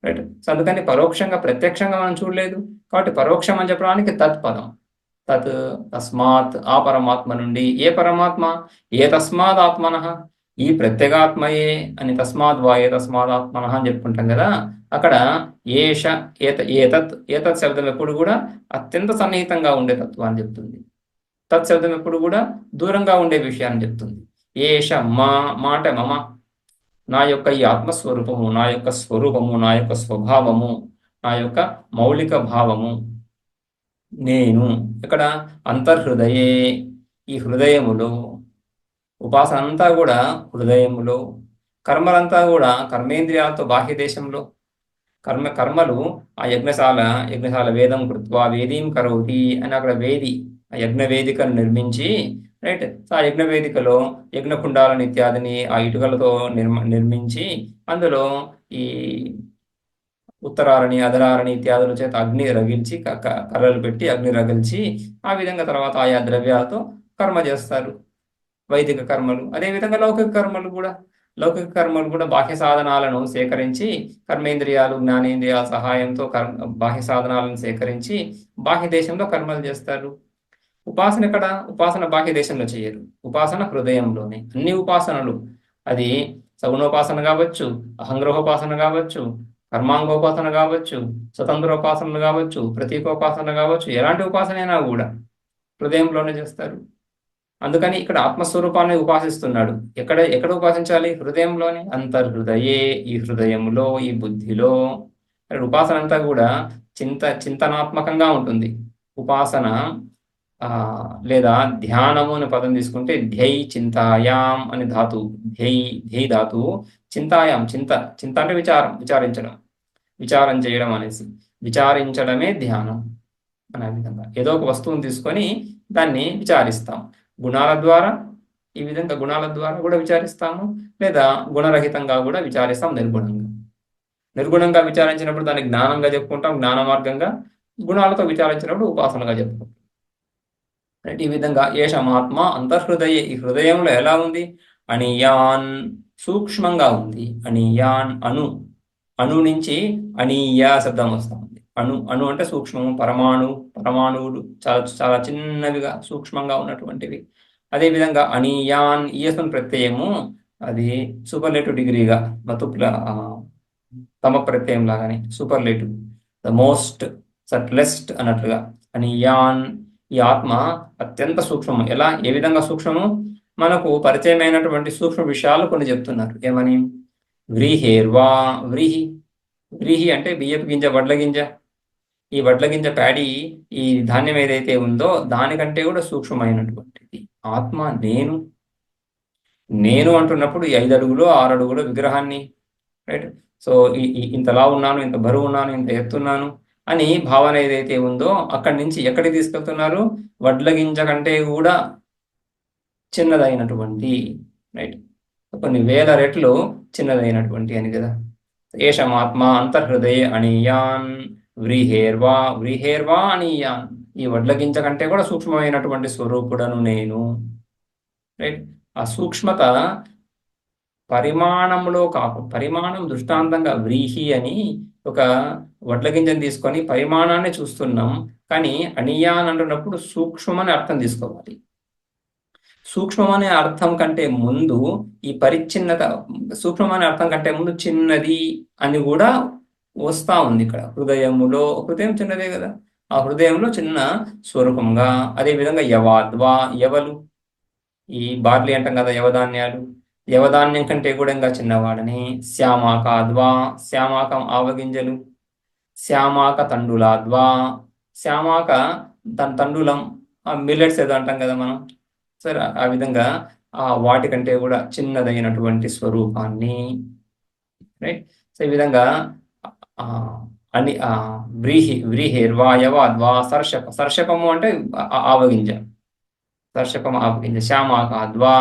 రైట్? సో అందుకని పరోక్షంగా, ప్రత్యక్షంగా మనం చూడలేదు. కాబట్టి పరోక్షం అని చెప్పడానికి తత్పదం. తస్మాత్, ఆ పరమాత్మ నుండి. ఏ పరమాత్మ? ఏ తస్మాత్ ఆత్మన, ఈ ప్రత్యేగాత్మయే అని. తస్మాదాత్మన అని చెప్పుకుంటాం కదా, అక్కడ ఏతత్ శబ్దం ఎప్పుడు కూడా అత్యంత సన్నిహితంగా ఉండే తత్వాన్ని చెప్తుంది. తత్ శబ్దం ఎప్పుడు కూడా దూరంగా ఉండే విషయాన్ని చెప్తుంది. ఏష మా అంటే మమ, నా యొక్క ఈ ఆత్మస్వరూపము, నా యొక్క స్వరూపము, నా యొక్క స్వభావము, నా యొక్క మౌలిక భావము నేను. ఇక్కడ అంతర్హృదయే, ఈ హృదయములో. ఉపాసన అంతా కూడా హృదయములో, కర్మలంతా కూడా కర్మేంద్రియాలతో బాహ్య దేశంలో. కర్మలు ఆ యజ్ఞశాల వేదం కృత్వా వేదీం కరోతి అని అక్కడ వేది, ఆ యజ్ఞ వేదికను నిర్మించి, రైట్? ఆ యజ్ఞ వేదికలో యజ్ఞకుండాలను ఇత్యాదిని ఆ ఇటుకలతో నిర్మించి అందులో ఈ ఉత్తరారణి, అధరారణి ఇత్యాదుల చేత అగ్ని రగిల్చి, కర్రలు పెట్టి అగ్ని రగిల్చి, ఆ విధంగా తర్వాత ఆయా ద్రవ్యాలతో కర్మ చేస్తారు, వైదిక కర్మలు. అదేవిధంగా లౌకిక కర్మలు కూడా బాహ్య సాధనాలను సేకరించి, కర్మేంద్రియాలు, జ్ఞానేంద్రియాల సహాయంతో బాహ్య సాధనాలను సేకరించి బాహ్య దేశంలో కర్మలు చేస్తారు. ఉపాసన ఎక్కడ? ఉపాసన బాహ్య దేశంలో చేయరు, ఉపాసన హృదయంలోనే. అన్ని ఉపాసనలు, అది సగుణోపాసన కావచ్చు, అహంగ్రహోపాసన కావచ్చు, కర్మాంగోపాసన కావచ్చు, స్వతంత్రోపాసనలు కావచ్చు, ప్రతీకోపాసన కావచ్చు, ఎలాంటి ఉపాసన అయినా కూడా హృదయంలోనే చేస్తారు. అందుకని ఇక్కడ ఆత్మస్వరూపాన్ని ఉపాసిస్తున్నాడు. ఎక్కడ ఉపాసించాలి? హృదయంలోనే. అంతర్హృదయే, ఈ హృదయంలో, ఈ బుద్ధిలో. ఉపాసన అంతా కూడా చింతనాత్మకంగా ఉంటుంది. ఉపాసన లేదా ధ్యానము అనే పదం తీసుకుంటే ధ్యై చింతాయాం అని ధాతు. ధ్యై ధాతు, చింతాయాం, చింత అంటే విచారం చేయడం అనేసి. విచారించడమే ధ్యానం అనే విధంగా. ఏదో ఒక వస్తువుని తీసుకొని దాన్ని విచారిస్తాం. గుణాల ద్వారా, ఈ విధంగా గుణాల ద్వారా కూడా విచారిస్తాము, లేదా గుణరహితంగా కూడా విచారిస్తాం. నిర్గుణంగా విచారించినప్పుడు దాన్ని జ్ఞానంగా చెప్పుకుంటాం, జ్ఞాన మార్గంగా. గుణాలతో విచారించినప్పుడు ఉపాసనగా చెప్పుకుంటాం. ఈ విధంగా ఏషమాత్మ అంతర్హృదయ, ఈ హృదయంలో ఎలా ఉంది? అణియాన్, సూక్ష్మంగా ఉంది. అణియాన్, అణు నుంచి అనీయ శబ్దం వస్తా ఉంది. అణు అంటే సూక్ష్మము, పరమాణువులు చాలా చాలా చిన్నవిగా, సూక్ష్మంగా ఉన్నటువంటివి. అదేవిధంగా అణియాన్, ఈయస్వన్ ప్రత్యయము అది సూపర్లేటివ్ డిగ్రీగా, తమ ప్రత్యయం లాగానే సూపర్లేటివ్, ద మోస్ట్, సట్లెస్ట్ అన్నట్లుగా. అణియాన్, ఈ ఆత్మ అత్యంత సూక్ష్మము. ఏ విధంగా సూక్ష్మము? మనకు పరిచయమైనటువంటి సూక్ష్మ విషయాలు కొన్ని చెప్తున్నారు. ఏమని? వ్రీహేర్వా, వ్రీహి. వ్రీహి అంటే బియ్యపు గింజ, వడ్ల గింజ. ఈ వడ్ల గింజ ప్యాడీ, ఈ ధాన్యం ఏదైతే ఉందో దానికంటే కూడా సూక్ష్మమైనటువంటిది ఆత్మ. నేను నేను అంటున్నప్పుడు ఈ 5 అడుగులు 6 అడుగులు విగ్రహాన్ని, రైట్? సో ఇంతలా ఉన్నాను, ఇంత బరువు ఉన్నాను, ఇంత ఎత్తున్నాను అని భావన ఏదైతే ఉందో అక్కడి నుంచి ఎక్కడికి తీసుకెళ్తున్నారు? వడ్ల గింజ కంటే కూడా చిన్నదైనటువంటి, రైట్? కొన్ని వేల రెట్లు చిన్నదైనటువంటి అని కదా. ఏషమాత్మ అంతర్హృదయ అణీయాన్ వ్రీహేర్వా, వ్రీహేర్వా అణీయాన్. ఈ వడ్ల గింజ కంటే కూడా సూక్ష్మమైనటువంటి స్వరూపుడను నేను, రైట్? ఆ సూక్ష్మత పరిమాణంలో పరిమాణం దృష్టాంతంగా వ్రీహి అని ఒక వడ్ల గింజను తీసుకొని పరిమాణాన్ని చూస్తున్నాం. కానీ అణియాన్ అంటున్నప్పుడు సూక్ష్మమని అర్థం తీసుకోవాలి. సూక్ష్మమనే అర్థం కంటే ముందు ఈ పరిచ్ఛిన్నత, సూక్ష్మమనే అర్థం కంటే ముందు చిన్నది అని కూడా వస్తా ఉంది ఇక్కడ. హృదయములో, హృదయం చిన్నదే కదా, ఆ హృదయంలో చిన్న స్వరూపంగా. అదేవిధంగా యవాద్వా, యవలు, ఈ బార్లీ అంటాం కదా, యవధాన్యాలు, యవధాన్యం కంటే కూడా ఇంకా చిన్నవాడని. శ్యామాకాద్వా, శ్యామాకం ఆవగింజలు. శ్యామాక తండులాద్వా, శ్యామాక తండులం, మిల్లెట్స్ ఏదో అంటాం కదా మనం. సరే, ఆ విధంగా వాటికంటే కూడా చిన్నదైనటువంటి స్వరూపాన్ని, రైట్? సో ఈ విధంగా అని వ్రీహిర్వా, యవాద్వా, సర్షప, సర్షపము అంటే ఆవగింజ, దర్శకం ఆపగింజ. శ్యామాకాద్వా,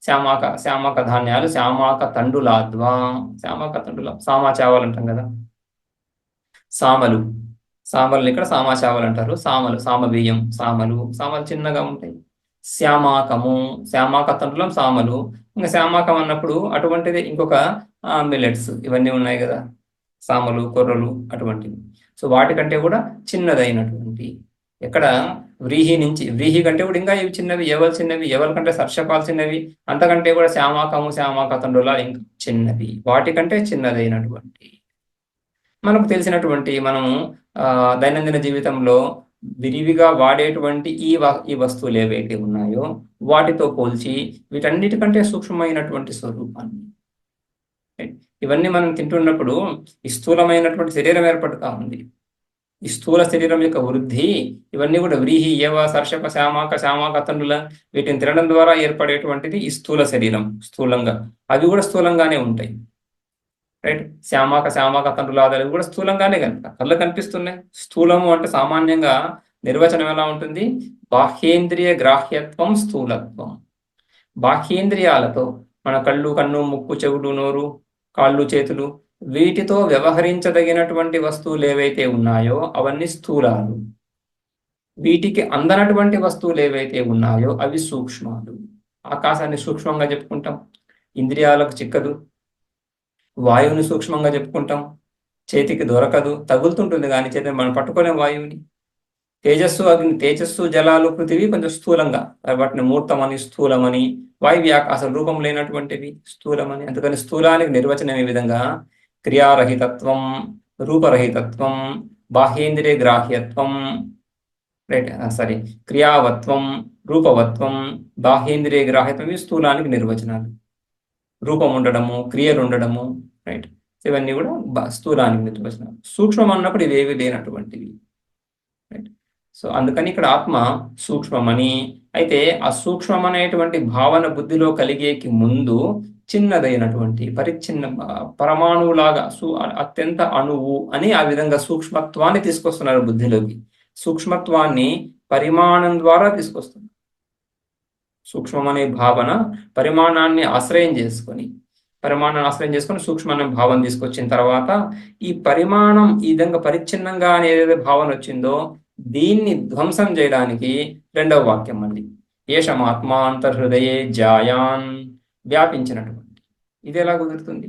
శ్యామాక ధాన్యాలు. శ్యామాక తండులాద్వా, శ్యామాక తండుల, సామాచావలు అంటాం కదా, సామలు. సామలు ఇక్కడ సామాచావలు అంటారు. సామలు, సామబియ్యం, సామలు చిన్నగా ఉంటాయి. శ్యామాకము, శ్యామాక తండులం, సామలు. ఇంకా శ్యామాకం అన్నప్పుడు అటువంటిది ఇంకొక మిల్లెట్స్ ఇవన్నీ ఉన్నాయి కదా, సామలు, కొర్రలు అటువంటివి. సో వాటికంటే కూడా చిన్నదైనటువంటి. ఎక్కడ? వ్రీహి నుంచి. వ్రీహి కంటే కూడా ఇంకా ఇవి చిన్నవి, ఎవరు చిన్నవి, ఎవరి కంటే సర్షపాలు చిన్నవి, అంతకంటే కూడా శ్యామాకము, శ్యామాక తండ్రుల ఇంకా చిన్నవి, వాటికంటే చిన్నదైనటువంటి. మనకు తెలిసినటువంటి, మనము దైనందిన జీవితంలో విరివిగా వాడేటువంటి ఈ వస్తువులు ఏవైతే ఉన్నాయో వాటితో పోల్చి వీటన్నిటికంటే సూక్ష్మమైనటువంటి స్వరూపాన్ని, ఇవన్నీ మనం తింటున్నప్పుడు ఈ స్థూలమైనటువంటి శరీరం ఏర్పడుతూ ఉంది. ఈ స్థూల శరీరం యొక్క వృద్ధి, ఇవన్నీ కూడా వ్రీహి, యవ, సర్షప, శ్యామాక తండ్రుల, వీటిని తినడం ద్వారా ఏర్పడేటువంటిది ఈ స్థూల శరీరం. స్థూలంగా అవి కూడా స్థూలంగానే ఉంటాయి, రైట్? శ్యామాక తండ్రులాదవి కూడా స్థూలంగానే కళ్ళు కనిపిస్తున్నాయి. స్థూలము అంటే సామాన్యంగా నిర్వచనం ఎలా ఉంటుంది? బాహ్యేంద్రియ గ్రాహ్యత్వం స్థూలత్వం. బాహ్యేంద్రియాలతో, మన కళ్ళు, కన్ను, ముక్కు, చెవులు, నోరు, కాళ్ళు, చేతులు, వీటితో వ్యవహరించదగినటువంటి వస్తువులు ఏవైతే ఉన్నాయో అవన్నీ స్థూలాలు. వీటికి అందనటువంటి వస్తువులు ఏవైతే ఉన్నాయో అవి సూక్ష్మాలు. ఆకాశాన్ని సూక్ష్మంగా చెప్పుకుంటాం, ఇంద్రియాలకు చిక్కదు. వాయువుని సూక్ష్మంగా చెప్పుకుంటాం, చేతికి దొరకదు, తగులుతుంటుంది కానీ చేతిని మనం పట్టుకునే వాయువుని. తేజస్సు, అగ్ని, తేజస్సు, జలాలు, పృథివీ కొంచెం స్థూలంగా, వాటిని మూర్తమని, స్థూలమని, వాయువ్య ఆకాశం రూపం లేనటువంటివి స్థూలమని. అందుకని స్థూలానికి నిర్వచనం ఈ విధంగా: క్రియారహితత్వం, రూపరహితత్వం, బాహ్యేంద్రియ గ్రాహ్యత్వం, రైట్? క్రియావత్వం, రూపవత్వం, బాహ్యేంద్రియ గ్రాహ్యత్వం, ఇవి స్థూలానికి నిర్వచనాలు. రూపం ఉండడము, క్రియలు ఉండడము, రైట్? ఇవన్నీ కూడా స్థూలానికి నిర్వచనాలు. సూక్ష్మం అన్నప్పుడు ఇవేవి లేనటువంటివి, రైట్? సో అందుకని ఇక్కడ ఆత్మ సూక్ష్మమని. అయితే ఆ సూక్ష్మం అనేటువంటి భావన బుద్ధిలో కలిగేకి ముందు చిన్నదైనటువంటి పరిచ్ఛిన్న పరమాణువులాగా అత్యంత అణువు అని ఆ విధంగా సూక్ష్మత్వాన్ని తీసుకొస్తున్నారు బుద్ధిలోకి. సూక్ష్మత్వాన్ని పరిమాణం ద్వారా తీసుకొస్తున్నారు. సూక్ష్మం అనే భావన పరిమాణాన్ని ఆశ్రయం చేసుకొని సూక్ష్మ అనే భావన తీసుకొచ్చిన తర్వాత ఈ పరిమాణం ఈ విధంగా పరిచ్ఛిన్నంగా అనే ఏదైతే భావన వచ్చిందో దీన్ని ధ్వంసం చేయడానికి రెండవ వాక్యం మళ్ళీ ఏషమాత్మ అంతర్హృదయే జాయాన్, వ్యాపించినటువంటి. ఇది ఎలా కుదురుతుంది?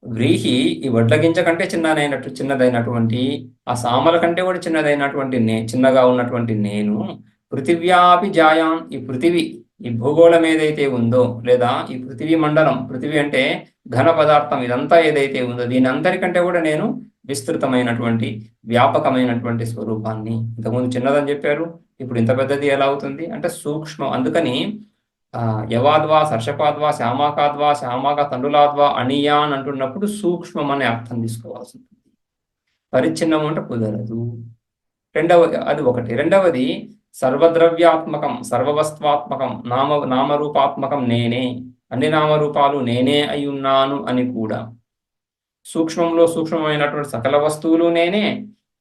వ్రీహి ఈ వడ్ల గింజ కంటే చిన్నదైనటువంటి, ఆ సామల కంటే కూడా చిన్నగా ఉన్నటువంటి నేను పృథివ్యాపి జాయాన్, ఈ పృథివీ, ఈ భూగోళం ఏదైతే ఉందో, లేదా ఈ పృథివీ మండలం, పృథివీ అంటే ఘన పదార్థం, ఇదంతా ఏదైతే ఉందో దీని అందరికంటే కూడా నేను విస్తృతమైనటువంటి, వ్యాపకమైనటువంటి స్వరూపాన్ని. ఇంతకుముందు చిన్నదని చెప్పారు, ఇప్పుడు ఇంత పెద్దది ఎలా అవుతుంది అంటే సూక్ష్మం. అందుకని యవాద్వా సర్షపాద్వా శ్యామాకాద్వా శ్యామాక తండులాద్వా అణియాన్ అంటున్నప్పుడు సూక్ష్మం అనే అర్థం తీసుకోవాల్సి ఉంటుంది. పరిచ్ఛిన్నం అంటే కుదరదు. అది ఒకటి. రెండవది సర్వద్రవ్యాత్మకం సర్వవస్త్వాత్మకం నామరూపాత్మకం నేనే, అన్ని నామరూపాలు నేనే అయి ఉన్నాను అని కూడా. సూక్ష్మంలో సూక్ష్మమైనటువంటి సకల వస్తువులు నేనే,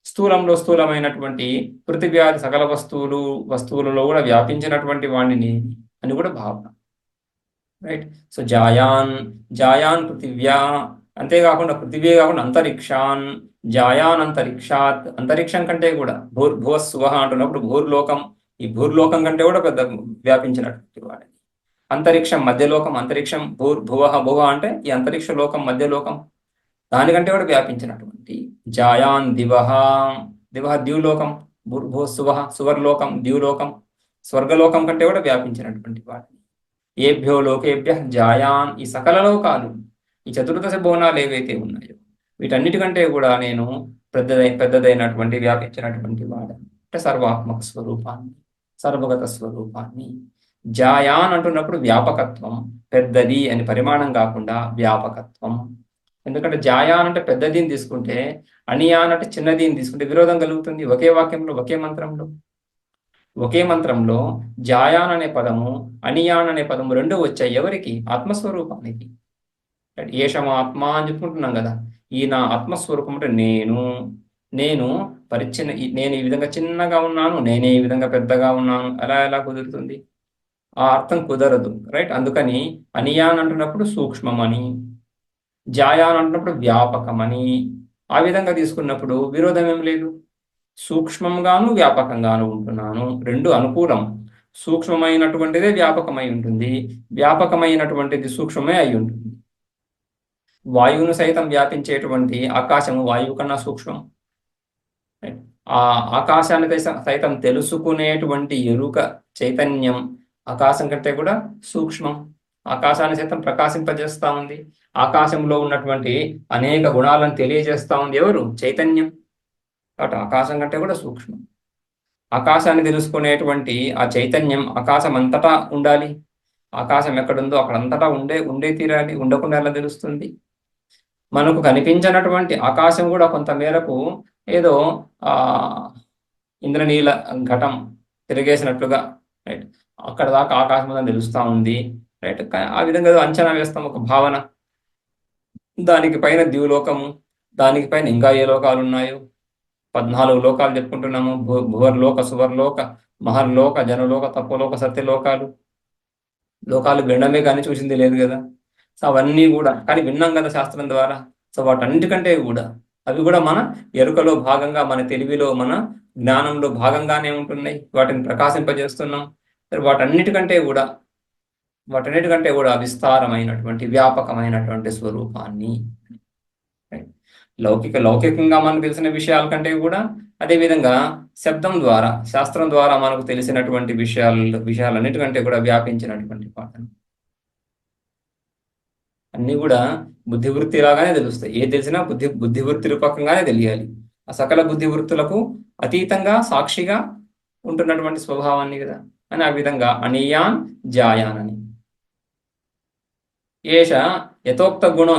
స్థూలంలో స్థూలమైనటువంటి పృథివ్యాది సకల వస్తువులలో కూడా వ్యాపించినటువంటి వాడిని అని కూడా భావన. రైట్. సో జాయాన్ పృథివ్యా, అంతేకాకుండా పృథివీ కాకుండా అంతరిక్షాన్, జాయాన్ అంతరిక్షాత్, అంతరిక్షం కంటే కూడా భూస్వ అంటున్నప్పుడు భూర్లోకం, ఈ భూర్లోకం కంటే కూడా పెద్ద వ్యాపించినటువంటి వాడిని. అంతరిక్షం మధ్యలోకం, అంతరిక్షం భువ అంటే ఈ అంతరిక్ష లోకం మధ్యలోకం, దానికంటే కూడా వ్యాపించినటువంటి. జాయాన్ దివహ ద్యూలోకం, భూస్వ సువర్లోకం, ద్యూలోకం స్వర్గలోకం కంటే కూడా వ్యాపించినటువంటి వాడిని. ఏభ్యో లోకేభ్య జాయాన్, ఈ సకల లోకాలు, ఈ చతుర్దశ భువనాలు ఏవైతే ఉన్నాయో వీటన్నిటికంటే కూడా నేను పెద్దదైనటువంటి వ్యాపించినటువంటి వాడని, అంటే సర్వాత్మక స్వరూపాన్ని, సర్వగత స్వరూపాన్ని. జాయాన్ అంటున్నప్పుడు వ్యాపకత్వం, పెద్దది అని పరిమాణం కాకుండా వ్యాపకత్వం. ఎందుకంటే జాయాన్ అంటే పెద్దదిని తీసుకుంటే, అణియాన్ అంటే చిన్నదిని తీసుకుంటే విరోధం కలుగుతుంది. ఒకే వాక్యంలో ఒకే మంత్రంలో జాయాన్ అనే పదము, అణియాన్ అనే పదము రెండు వచ్చాయి. ఎవరికి? ఆత్మస్వరూపానికి. ఏషమాత్మ అని చెప్పుకుంటున్నాం కదా. ఈ నా ఆత్మస్వరూపం అంటే నేను నేను ఈ విధంగా చిన్నగా ఉన్నాను, నేనే ఈ విధంగా పెద్దగా ఉన్నాను, అలా ఎలా కుదురుతుంది? ఆ అర్థం కుదరదు. రైట్. అందుకని అనియాన్ అంటున్నప్పుడు సూక్ష్మమని, జాయాన్ అంటున్నప్పుడు వ్యాపకమని, ఆ విధంగా తీసుకున్నప్పుడు విరోధం ఏం లేదు. సూక్ష్మంగాను వ్యాపకంగాను ఉంటున్నాను, రెండు అనుకూలం. సూక్ష్మమైనటువంటిదే వ్యాపకమై ఉంటుంది, వ్యాపకమైనటువంటిది సూక్ష్మమే అయి ఉంటుంది. వాయువును సైతం వ్యాపించేటువంటి ఆకాశము వాయువు కన్నా సూక్ష్మం. ఆ ఆకాశానికి సైతం తెలుసుకునేటువంటి ఎరుక చైతన్యం ఆకాశం కంటే కూడా సూక్ష్మం. ఆకాశాన్ని సైతం ప్రకాశింపజేస్తా ఉంది. ఆకాశంలో ఉన్నటువంటి అనేక గుణాలను తెలియజేస్తా ఉంది ఎవరు? చైతన్యం. కాబట్టి ఆకాశం కంటే కూడా సూక్ష్మం. ఆకాశాన్ని తెలుసుకునేటువంటి ఆ చైతన్యం ఆకాశం అంతటా ఉండాలి. ఆకాశం ఎక్కడుందో అక్కడంతటా ఉండే తీరాలి. ఉండకుండా ఎలా తెలుస్తుంది? మనకు కనిపించినటువంటి ఆకాశం కూడా కొంత మేరకు ఏదో ఇంద్రనీల ఘటం తిరిగేసినట్లుగా, రైట్, అక్కడ దాకా ఆకాశం అని తెలుస్తూ ఉంది. రైట్. ఆ విధంగా అంచనా వేస్తాం ఒక భావన. దానికి పైన ద్యూలోకము, దానికి పైన ఇంకా ఏ లోకాలు ఉన్నాయో 14 లోకాలు చెప్పుకుంటున్నాము. భువర్లోక, సువర్లోక, మహర్లోక, జనలోక, తపోలోక, సత్యలోకాలు. లోకాలు వినడమే కానీ చూసింది లేదు కదా. సో అవన్నీ కూడా కానీ విన్నాం కదా శాస్త్రం ద్వారా. సో వాటన్నిటికంటే కూడా అవి కూడా మన ఎరుకలో భాగంగా, మన తెలివిలో, మన జ్ఞానంలో భాగంగానే ఉంటున్నాయి. వాటిని ప్రకాశింపజేస్తున్నాం. వాటన్నిటికంటే కూడా విస్తారమైనటువంటి వ్యాపకమైనటువంటి స్వరూపాన్ని, లౌకికంగా మనకు తెలిసిన విషయాల కంటే కూడా అదేవిధంగా శబ్దం ద్వారా, శాస్త్రం ద్వారా మనకు తెలిసినటువంటి విషయాలన్నిటికంటే కూడా వ్యాపించినటువంటి పాఠం. అన్నీ కూడా బుద్ధివృత్తి లాగానే తెలుస్తాయి. ఏది తెలిసినా బుద్ధివృత్తి రూపకంగానే తెలియాలి. ఆ సకల బుద్ధివృత్తులకు అతీతంగా సాక్షిగా ఉంటున్నటువంటి స్వభావాన్ని కదా అని. ఆ విధంగా అనియాన్ జాయాన్ అని. ఏష యథోక్త గుణ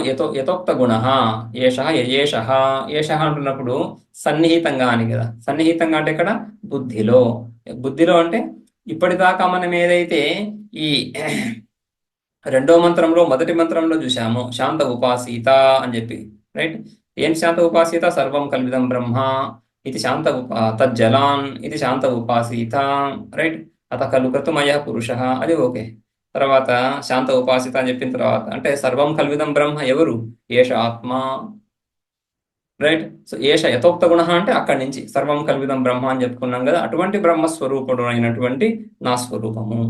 ఏష అంటున్నప్పుడు సన్నిహితంగా అని కదా. సన్నిహితంగా అంటే ఇక్కడ బుద్ధిలో అంటే ఇప్పటిదాకా మనం ఏదైతే ఈ రెండో మంత్రంలో మొదటి మంత్రంలో చూసాము శాంత ఉపాసీత అని చెప్పి, రైట్. ఏం శాంత ఉపాసీత? సర్వం కల్విదం బ్రహ్మ ఇది శాంత తజ్జలాన్ ఇది శాంత ఉపాసీత, రైట్. అత ఖలు క్రతుమయ పురుష, అది ఓకే. తర్వాత శాంత ఉపాసిత అని చెప్పిన తర్వాత అంటే సర్వం కల్విదం బ్రహ్మ ఎవరు? ఏష ఆత్మ, రైట్. సో ఏష యథోక్త గుణ అంటే అక్కడి నుంచి సర్వం కల్విదం బ్రహ్మ అని చెప్పుకున్నాం కదా. అటువంటి బ్రహ్మస్వరూపుడు అయినటువంటి నా స్వరూపము.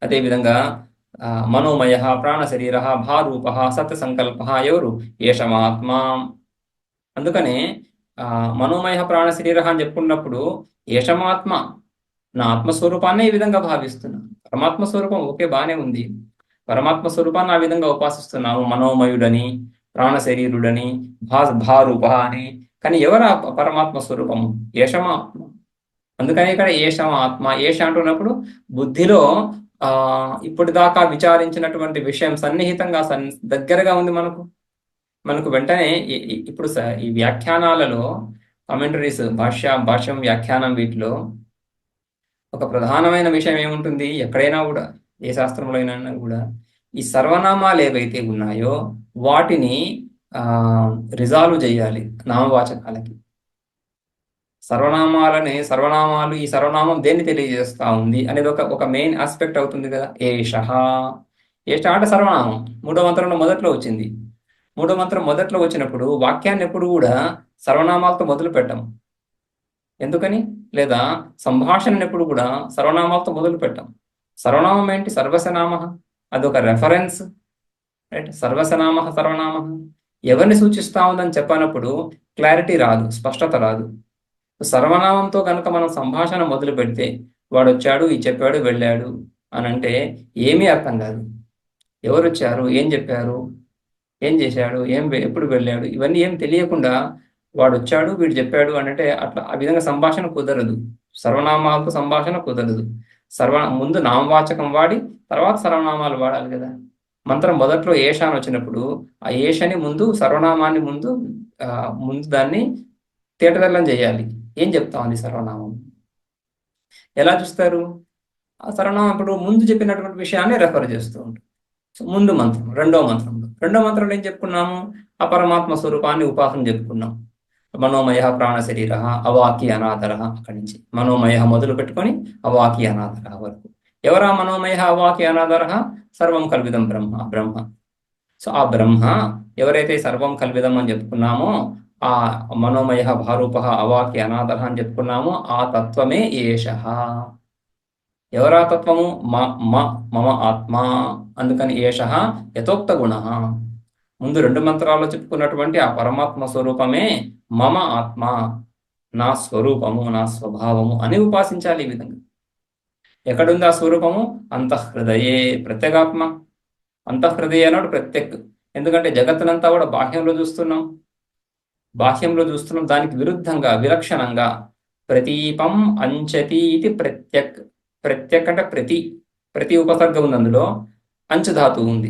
అదేవిధంగా మనోమయ ప్రాణశరీర భారూప సత్య సంకల్ప ఎవరు? ఏషమాత్మ. అందుకనే మనోమయ ప్రాణశరీర అని చెప్పుకున్నప్పుడు ఏషమాత్మ, నా ఆత్మస్వరూపాన్ని ఈ విధంగా భావిస్తున్నాను. పరమాత్మ స్వరూపం ఓకే, బాగానే ఉంది. పరమాత్మ స్వరూపాన్ని ఆ విధంగా ఉపాసిస్తున్నాము. మనోమయుడని, ప్రాణశరీరుడని, భారూప అని. కానీ ఎవరు పరమాత్మ స్వరూపము? ఏషమాత్మ. అందుకని ఇక్కడ ఏషమాత్మ, ఏష అంటున్నప్పుడు బుద్ధిలో ఇప్పటిదాకా విచారించినటువంటి విషయం సన్నిహితంగా దగ్గరగా ఉంది మనకు వెంటనే ఇప్పుడు ఈ వ్యాఖ్యానాలలో కామెంటరీస్ భాష్యం వ్యాఖ్యానం వీటిలో ఒక ప్రధానమైన విషయం ఏముంటుంది ఎక్కడైనా కూడా ఏ శాస్త్రంలో అయినా కూడా ఈ సర్వనామాలు ఏవైతే ఉన్నాయో వాటిని రిజాల్వ్ చేయాలి నామవాచకాలకి. సర్వనామాలు ఈ సర్వనామం దేన్ని తెలియజేస్తా ఉంది అనేది ఒక మెయిన్ ఆస్పెక్ట్ అవుతుంది కదా. ఏషః అంటే సర్వనామం మూడో మంత్రంలో మొదట్లో వచ్చింది. మూడో మంత్రం మొదట్లో వచ్చినప్పుడు వాక్యాన్ని ఎప్పుడు కూడా సర్వనామాలతో మొదలు పెట్టము. ఎందుకని? లేదా సంభాషణను ఎప్పుడు కూడా సర్వనామాలతో మొదలు పెట్టం. సర్వనామం ఏంటి? సర్వసనామ, అదొక రెఫరెన్స్, రైట్? సర్వసనామ సర్వనామ ఎవరిని సూచిస్తా ఉందని చెప్పనప్పుడు క్లారిటీ రాదు, స్పష్టత రాదు. సర్వనామంతో కనుక మనం సంభాషణ మొదలు పెడితే వాడు వచ్చాడు, ఈ చెప్పాడు, వెళ్ళాడు అని అంటే ఏమీ అర్థం కాదు. ఎవరు వచ్చారు, ఏం చెప్పారు, ఏం చేశాడు, ఎప్పుడు వెళ్ళాడు, ఇవన్నీ ఏం తెలియకుండా వాడు వచ్చాడు, వీడు చెప్పాడు అని అంటే అట్లా ఆ విధంగా సంభాషణ కుదరదు. సర్వనామాలతో సంభాషణ కుదరదు. ముందు నామవాచకం వాడి తర్వాత సర్వనామాలు వాడాలి కదా. మంత్రం మొదట్లో ఏష అని వచ్చినప్పుడు ఆ ఏషని ముందు సర్వనామాన్ని ముందు దాన్ని తేటతెల్లం చేయాలి. ఏం చెప్తా ఉంది సర్వనామం? ఎలా చూస్తారు? ఆ సర్వనామం ఇప్పుడు ముందు చెప్పినటువంటి విషయాన్ని రెఫర్ చేస్తూ ఉంటాం. ముందు మంత్రం రెండో మంత్రంలో ఏం చెప్పుకున్నాము? ఆ పరమాత్మ స్వరూపాన్ని ఉపాసన చెప్పుకున్నాం. మనోమయ ప్రాణ శరీర అవాకి అనాథర, అక్కడి నుంచి మనోమయ మొదలు పెట్టుకొని అవాకి అనాథర వరకు. ఎవరా మనోమయ అవాకి అనాథర? సర్వం కల్విదం బ్రహ్మ. సో ఆ బ్రహ్మ ఎవరైతే సర్వం కల్విదం అని చెప్పుకున్నామో, ఆ మనోమయ భారూప అవాకి అనాథర అని చెప్పుకున్నామో ఆ తత్వమే ఏషః. ఎవరా తత్వము? మమ ఆత్మ. అందుకని ఏషః యథోక్త గుణ. ముందు రెండు మంత్రాల్లో చెప్పుకున్నటువంటి ఆ పరమాత్మ స్వరూపమే మమ ఆత్మ, నా స్వరూపము, నా స్వభావము అని ఉపాసించాలి. ఈ విధంగా ఎక్కడుంది ఆ స్వరూపము? అంతఃహృదయే. ప్రత్యేగాత్మ అంతఃహృదయ అన్నాడు ప్రత్యేక్. ఎందుకంటే జగత్తునంతా కూడా బాహ్యంలో చూస్తున్నాం. దానికి విరుద్ధంగా విలక్షణంగా ప్రతీపం అంచతి ఇది ప్రత్యక్. ప్రత్యక్ అంటే ప్రతి ఉపసర్గ ఉంది. అందులో అంచుధాతు ఉంది.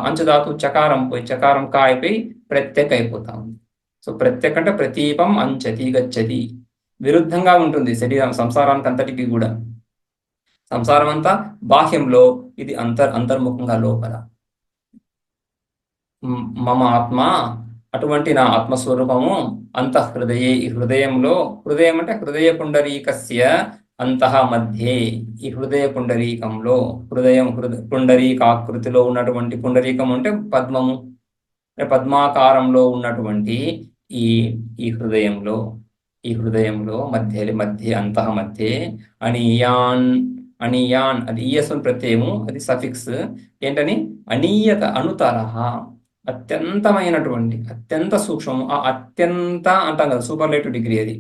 అంచుధాతు చకారం పోయి చకారం కాయిపోయి ప్రత్యక్ అయిపోతా ఉంది. సో ప్రత్యక్ అంటే ప్రతీపం అంచతి గచ్చతి, విరుద్ధంగా ఉంటుంది శరీరం సంసారానికి అంతటికి కూడా. సంసారం అంతా బాహ్యంలో, ఇది అంతర్ముఖంగా లోపల. మమ ఆత్మ, అటువంటి నా ఆత్మస్వరూపము అంతఃహృదయే, ఈ హృదయంలో. హృదయం అంటే హృదయ పుండరీకస్య అంతః మధ్యే, ఈ హృదయ పుండరీకంలో, పుండరీకాకృతిలో ఉన్నటువంటి, పుండరీకం అంటే పద్మము, పద్మాకారంలో ఉన్నటువంటి ఈ హృదయంలో మధ్య అంతః మధ్యే అణీయాన్ అది ఈయస్వన్ ప్రత్యయము, అది సఫిక్స్. ఏంటని? అనీయత, అనుతరహ, అత్యంతమైనటువంటి, అత్యంత సూక్ష్మము. ఆ అత్యంత అంటాం కదా, సూపర్లేటివ్ డిగ్రీ. అది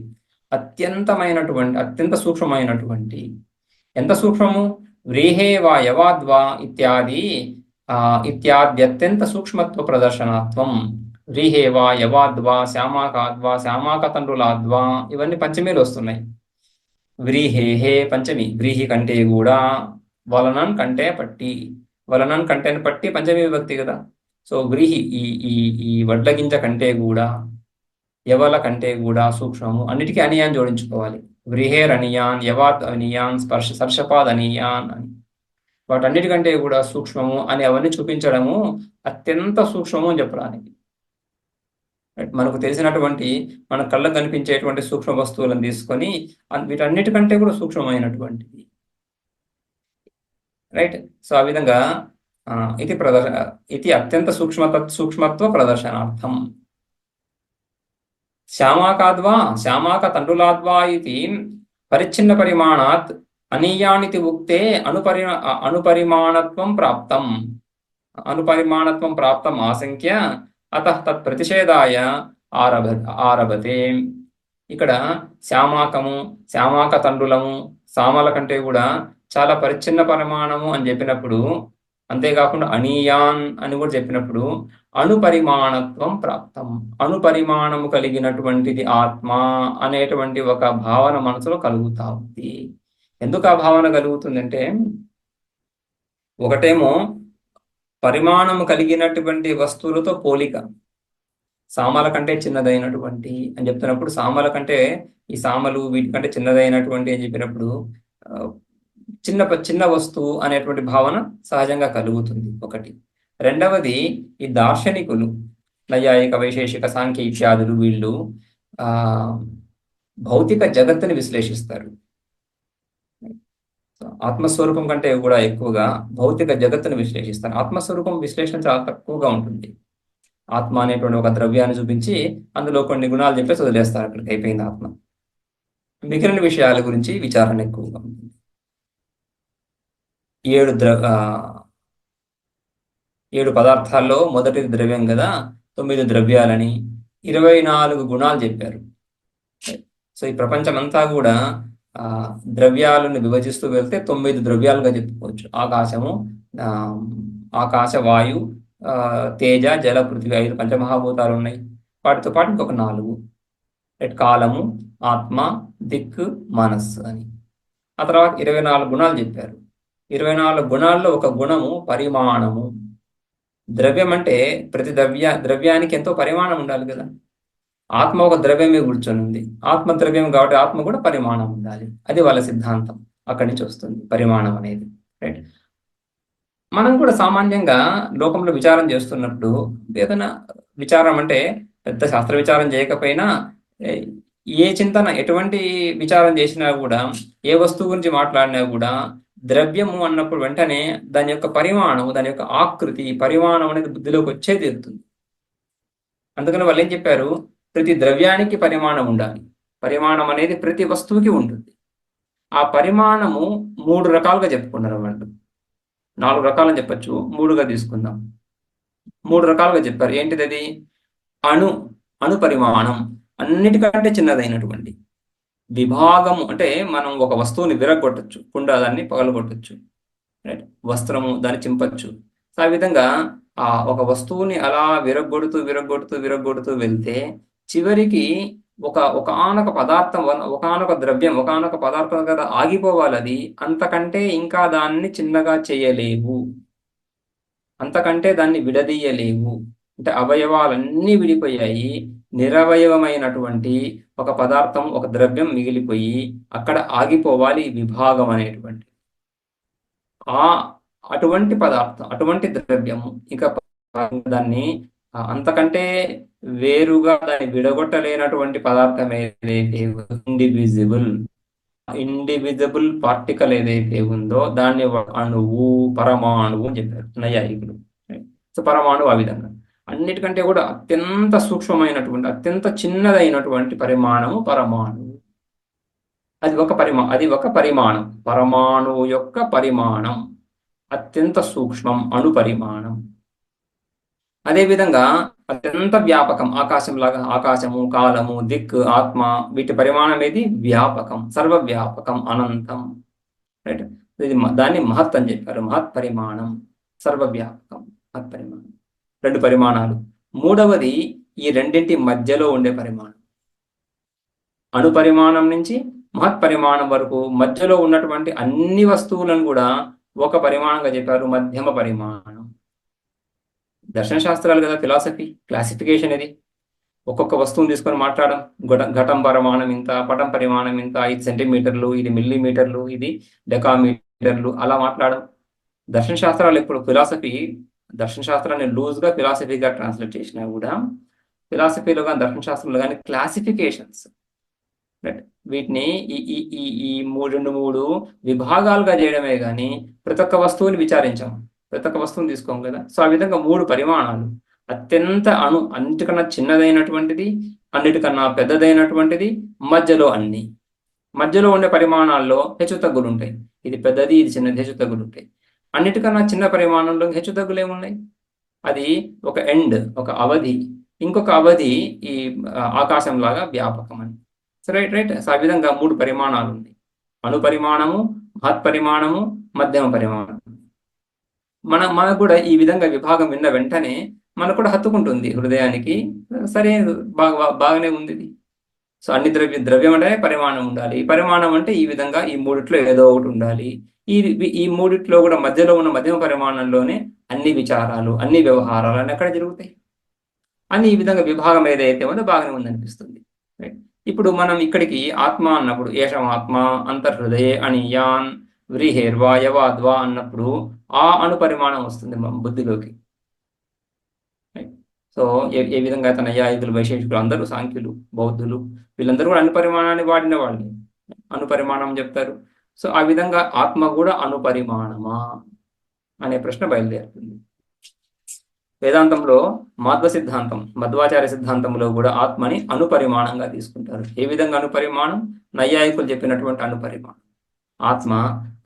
అత్యంతమైనటువంటి, అత్యంత సూక్ష్మమైనటువంటి. ఎంత సూక్ష్మము? వ్రీహే వా యవాద్వా ఇత్యాద్యత్యంత సూక్ష్మత్వ ప్రదర్శనాత్వం. వ్రీహే వా యవాద్వా శ్యామాకాద్వా శ్యామాకతండ్రులాద్వా, ఇవన్నీ పంచమీలు వస్తున్నాయి. వ్రీహేహే పంచమి, వ్రీహి కంటే కూడా, వలనన్ కంటే పట్టి, వలనన్ కంటేని పట్టి పంచమీ విభక్తి కదా. సో వ్రీహి ఈ వడ్ల గింజ కంటే కూడా, యవల కంటే కూడా సూక్ష్మము. అన్నిటికీ అనియాన్ జోడించుకోవాలి. వ్రీహేర్ అనియాన్, యవాత్ అనియాన్, స్పర్శపాద్ అనియాన్ అని, వాటన్నిటికంటే కూడా సూక్ష్మము అని అవన్నీ చూపించడము అత్యంత సూక్ష్మము అని చెప్పడానికి. మనకు తెలిసినటువంటి, మన కళ్ళకు కనిపించేటువంటి సూక్ష్మ వస్తువులను తీసుకొని వీటన్నిటికంటే కూడా సూక్ష్మమైనటువంటిది, రైట్? సో ఆ విధంగా ఇది అత్యంత సూక్ష్మత్వ ప్రదర్శనార్థం. శ్యామాక తండ్రులాద్వా ఇది పరిచ్ఛిన్న పరిమాణాత్ అనీయానితి ఉక్తే అనుపరిమాణత్వం ప్రాప్తం ఆశంక్య అతః తత్ ప్రతిషేధాయ ఆరభతే. ఇక్కడ శ్యామాక తండ్రులము, సామల కంటే కూడా చాలా పరిచ్ఛిన్న పరిమాణము అని చెప్పినప్పుడు, అంతేకాకుండా అనీయాన్ అని కూడా చెప్పినప్పుడు అణుపరిమాణత్వం ప్రాప్తం, అణుపరిమాణము కలిగినటువంటిది ఆత్మ అనేటువంటి ఒక భావన మనసులో కలుగుతా ఉంది. ఎందుకు ఆ భావన కలుగుతుందంటే, ఒకటేమో పరిమాణము కలిగినటువంటి వస్తువులతో పోలిక, సామల కంటే చిన్నదైనటువంటి అని చెప్తున్నప్పుడు, సామల కంటే ఈ సామలు వీటి కంటే చిన్నదైనటువంటి అని చెప్పినప్పుడు చిన్న వస్తువు అనేటువంటి భావన సహజంగా కలుగుతుంది ఒకటి. రెండవది, ఈ దార్శనికులు నైయాయిక, వైశేషిక, సాంఖ్య ఇత్యాదులు వీళ్ళు భౌతిక జగత్తుని విశ్లేషిస్తారు. ఆత్మస్వరూపం కంటే కూడా ఎక్కువగా భౌతిక జగత్తును విశ్లేషిస్తారు. ఆత్మస్వరూపం విశ్లేషణ చాలా తక్కువగా ఉంటుంది. ఆత్మ అనేటువంటి ఒక ద్రవ్యాన్ని చూపించి అందులో కొన్ని గుణాలు చెప్పేసి వదిలేస్తారు, అక్కడికి అయిపోయింది ఆత్మ. మిగిలిన విషయాల గురించి విచారణ ఎక్కువగా ఉంటుంది. 7 పదార్థాల్లో మొదటిది ద్రవ్యం కదా, 9 ద్రవ్యాలని 24 గుణాలు చెప్పారు. సో ఈ ప్రపంచమంతా కూడా ద్రవ్యాలను విభజిస్తూ వెళ్తే 9 ద్రవ్యాలుగా చెప్పుకోవచ్చు. ఆకాశము, ఆకాశ, వాయు, తేజ, జల, పృథివీ 5 పంచమహాభూతాలు ఉన్నాయి. వాటితో పాటు ఇంకొక 4, కాలము, ఆత్మ, దిక్కు, మనస్సు అని. ఆ తర్వాత 24 గుణాలు చెప్పారు. 24 గుణాల్లో ఒక గుణము పరిమాణము. ద్రవ్యం అంటే ప్రతి ద్రవ్యానికి ఎంతో పరిమాణం ఉండాలి కదా. ఆత్మ ఒక ద్రవ్యమే కూర్చొని ఉంది, ఆత్మ ద్రవ్యం కాబట్టి ఆత్మ కూడా పరిమాణం ఉండాలి. అది వాళ్ళ సిద్ధాంతం, అక్కడి నుంచి వస్తుంది పరిమాణం అనేది. రైట్. మనం కూడా సామాన్యంగా లోకంలో విచారం చేస్తున్నప్పుడు, ఏదైనా విచారం అంటే పెద్ద శాస్త్ర విచారం చేయకపోయినా ఏ చింతన, ఎటువంటి విచారం చేసినా కూడా, ఏ వస్తువు గురించి మాట్లాడినా కూడా ద్రవ్యము అన్నప్పుడు వెంటనే దాని యొక్క పరిమాణం, దాని యొక్క ఆకృతి, పరిమాణం అనేది బుద్ధిలోకి వచ్చే తీరుతుంది. అందుకని వాళ్ళు ఏం చెప్పారు, ప్రతి ద్రవ్యానికి పరిమాణం ఉండాలి. పరిమాణం అనేది ప్రతి వస్తువుకి ఉంటుంది. ఆ పరిమాణము 3 రకాలుగా చెప్పుకున్నారు వాళ్ళు. 4 రకాలని చెప్పచ్చు, 3గా తీసుకుందాం. 3 రకాలుగా చెప్పారు. ఏంటిది అది? అణు పరిమాణం, అన్నిటికంటే చిన్నదైనటువంటి. విభాగము అంటే మనం ఒక వస్తువుని విరగొట్టచ్చు, కుండ దాన్ని పగలగొట్టచ్చు. రైట్. వస్త్రము దాన్ని చింపచ్చు. సో ఆ విధంగా ఒక వస్తువుని అలా విరగొడుతూ వెళ్తే చివరికి ఒకనొక పదార్థం, ఒకనొక ద్రవ్యం, ఒకనొక పదార్థం కదా ఆగిపోవాలి. అది అంతకంటే ఇంకా దాన్ని చిన్నగా చేయలేవు, అంతకంటే దాన్ని విడదీయలేవు. అంటే అవయవాలన్నీ విడిపోయాయి, నిరవయవమైనటువంటి ఒక పదార్థం, ఒక ద్రవ్యం మిగిలిపోయి అక్కడ ఆగిపోవాలి విభాగం అనేటువంటి. అటువంటి పదార్థం, అటువంటి ద్రవ్యము ఇక దాన్ని అంతకంటే వేరుగా దాన్ని విడగొట్టలేనటువంటి పదార్థం ఏదైతే ఇండివిజిబుల్ పార్టికల్ ఏదైతే ఉందో దాన్ని అణువు, పరమాణువు అని చెప్పారు నైయాయికులు. సో పరమాణువు ఆ విధంగా అన్నిటికంటే కూడా అత్యంత సూక్ష్మమైనటువంటి, అత్యంత చిన్నదైనటువంటి పరిమాణము పరమాణువు. అది ఒక పరిమాణం. పరమాణువు యొక్క పరిమాణం అత్యంత సూక్ష్మం, అణు పరిమాణం. అదేవిధంగా అత్యంత వ్యాపకం, ఆకాశంలాగా, ఆకాశము, కాలము, దిక్కు, ఆత్మ, వీటి పరిమాణం ఏది? వ్యాపకం, సర్వవ్యాపకం, అనంతం. రైట్. దాన్ని మహత్ అని చెప్పారు. మహత్ పరిమాణం, సర్వవ్యాపకం, మహత్ పరిమాణం. 2 పరిమాణాలు. మూడవది ఈ రెండింటి మధ్యలో ఉండే పరిమాణం. అణు పరిమాణం నుంచి మహత్ పరిమాణం వరకు మధ్యలో ఉన్నటువంటి అన్ని వస్తువులను కూడా ఒక పరిమాణంగా చెప్పారు, మధ్యమ పరిమాణం. దర్శన శాస్త్రాలు కదా, ఫిలాసఫీ, క్లాసిఫికేషన్ ఇది. ఒక్కొక్క వస్తువుని తీసుకొని మాట్లాడడం, ఘటం పరిమాణం ఇంత, పటం పరిమాణం ఇంత, 5 సెంటీమీటర్లు, ఇది మిల్లీమీటర్లు, ఇది డెకామీటర్లు, అలా మాట్లాడడం. దర్శన శాస్త్రాలు ఇప్పుడు దర్శన శాస్త్రాన్ని లూజ్గా ఫిలాసఫీగా ట్రాన్స్లేట్ చేసినా కూడా, ఫిలాసఫీలో కానీ దర్శన శాస్త్రంలో కానీ క్లాసిఫికేషన్స్, రైట్, వీటిని ఈ 3 విభాగాలుగా చేయడమే కానీ ప్రతి ఒక్క వస్తువుని విచారించాం, ప్రతి ఒక్క వస్తువుని తీసుకోం కదా. సో ఆ విధంగా 3 పరిమాణాలు, అత్యంత అన్నిటికన్నా చిన్నదైనటువంటిది, అన్నిటికన్నా పెద్దదైనటువంటిది, మధ్యలో ఉండే పరిమాణాల్లో హెచ్చుతగ్గులు ఉంటాయి. ఇది పెద్దది, ఇది చిన్నది, హెచ్చుతగ్గులు ఉంటాయి. అన్నిటికన్నా చిన్న పరిమాణంలో హెచ్చుతగ్గులు ఏమున్నాయి? అది ఒక ఎండ్, ఒక అవధి, ఇంకొక అవధి ఈ ఆకాశంలాగా వ్యాపకం అని. రైట్. ఆ విధంగా 3 పరిమాణాలు ఉన్నాయి. అణు పరిమాణము, మహత్ పరిమాణము, మధ్యమ పరిమాణం. మనకు కూడా ఈ విధంగా విభాగం విన్న వెంటనే మనకు కూడా హత్తుకుంటుంది హృదయానికి. సరే, బాగానే ఉంది ఇది. సో అన్ని ద్రవ్యం అంటే పరిమాణం ఉండాలి. పరిమాణం అంటే ఈ విధంగా ఈ 3 ఏదో ఒకటి ఉండాలి. ఈ ఈ మూడిట్లో కూడా మధ్యలో ఉన్న మధ్యమ పరిమాణంలోనే అన్ని విచారాలు, అన్ని వ్యవహారాలు అని ఎక్కడ జరుగుతాయి అని ఈ విధంగా విభాగం ఏదైతే ఉందో బాగానే ఉందనిపిస్తుంది. ఇప్పుడు మనం ఇక్కడికి ఆత్మ అన్నప్పుడు ఏషం ఆత్మ అంతర్హృదయే అణియాన్ వ్రీహేర్వా యవాద్వా అన్నప్పుడు ఆ అణుపరిమాణం వస్తుంది మన బుద్ధిలోకి. సో ఏ విధంగా తన నైయాయికులు, వైశేషికులు, అందరూ సాంఖ్యులు, బౌద్ధులు వీళ్ళందరూ కూడా అణుపరిమాణాన్ని వాడిన వాళ్ళని అణుపరిమాణం చెప్తారు. సో ఆ విధంగా ఆత్మ కూడా అణుపరిమాణమా అనే ప్రశ్న బయలుదేరుతుంది. వేదాంతంలో మాధ్వ సిద్ధాంతం, మధ్వాచార్య సిద్ధాంతంలో కూడా ఆత్మని అణుపరిమాణంగా తీసుకుంటారు. ఏ విధంగా అణుపరిమాణం? నైయాయికులు చెప్పినటువంటి అణుపరిమాణం. ఆత్మ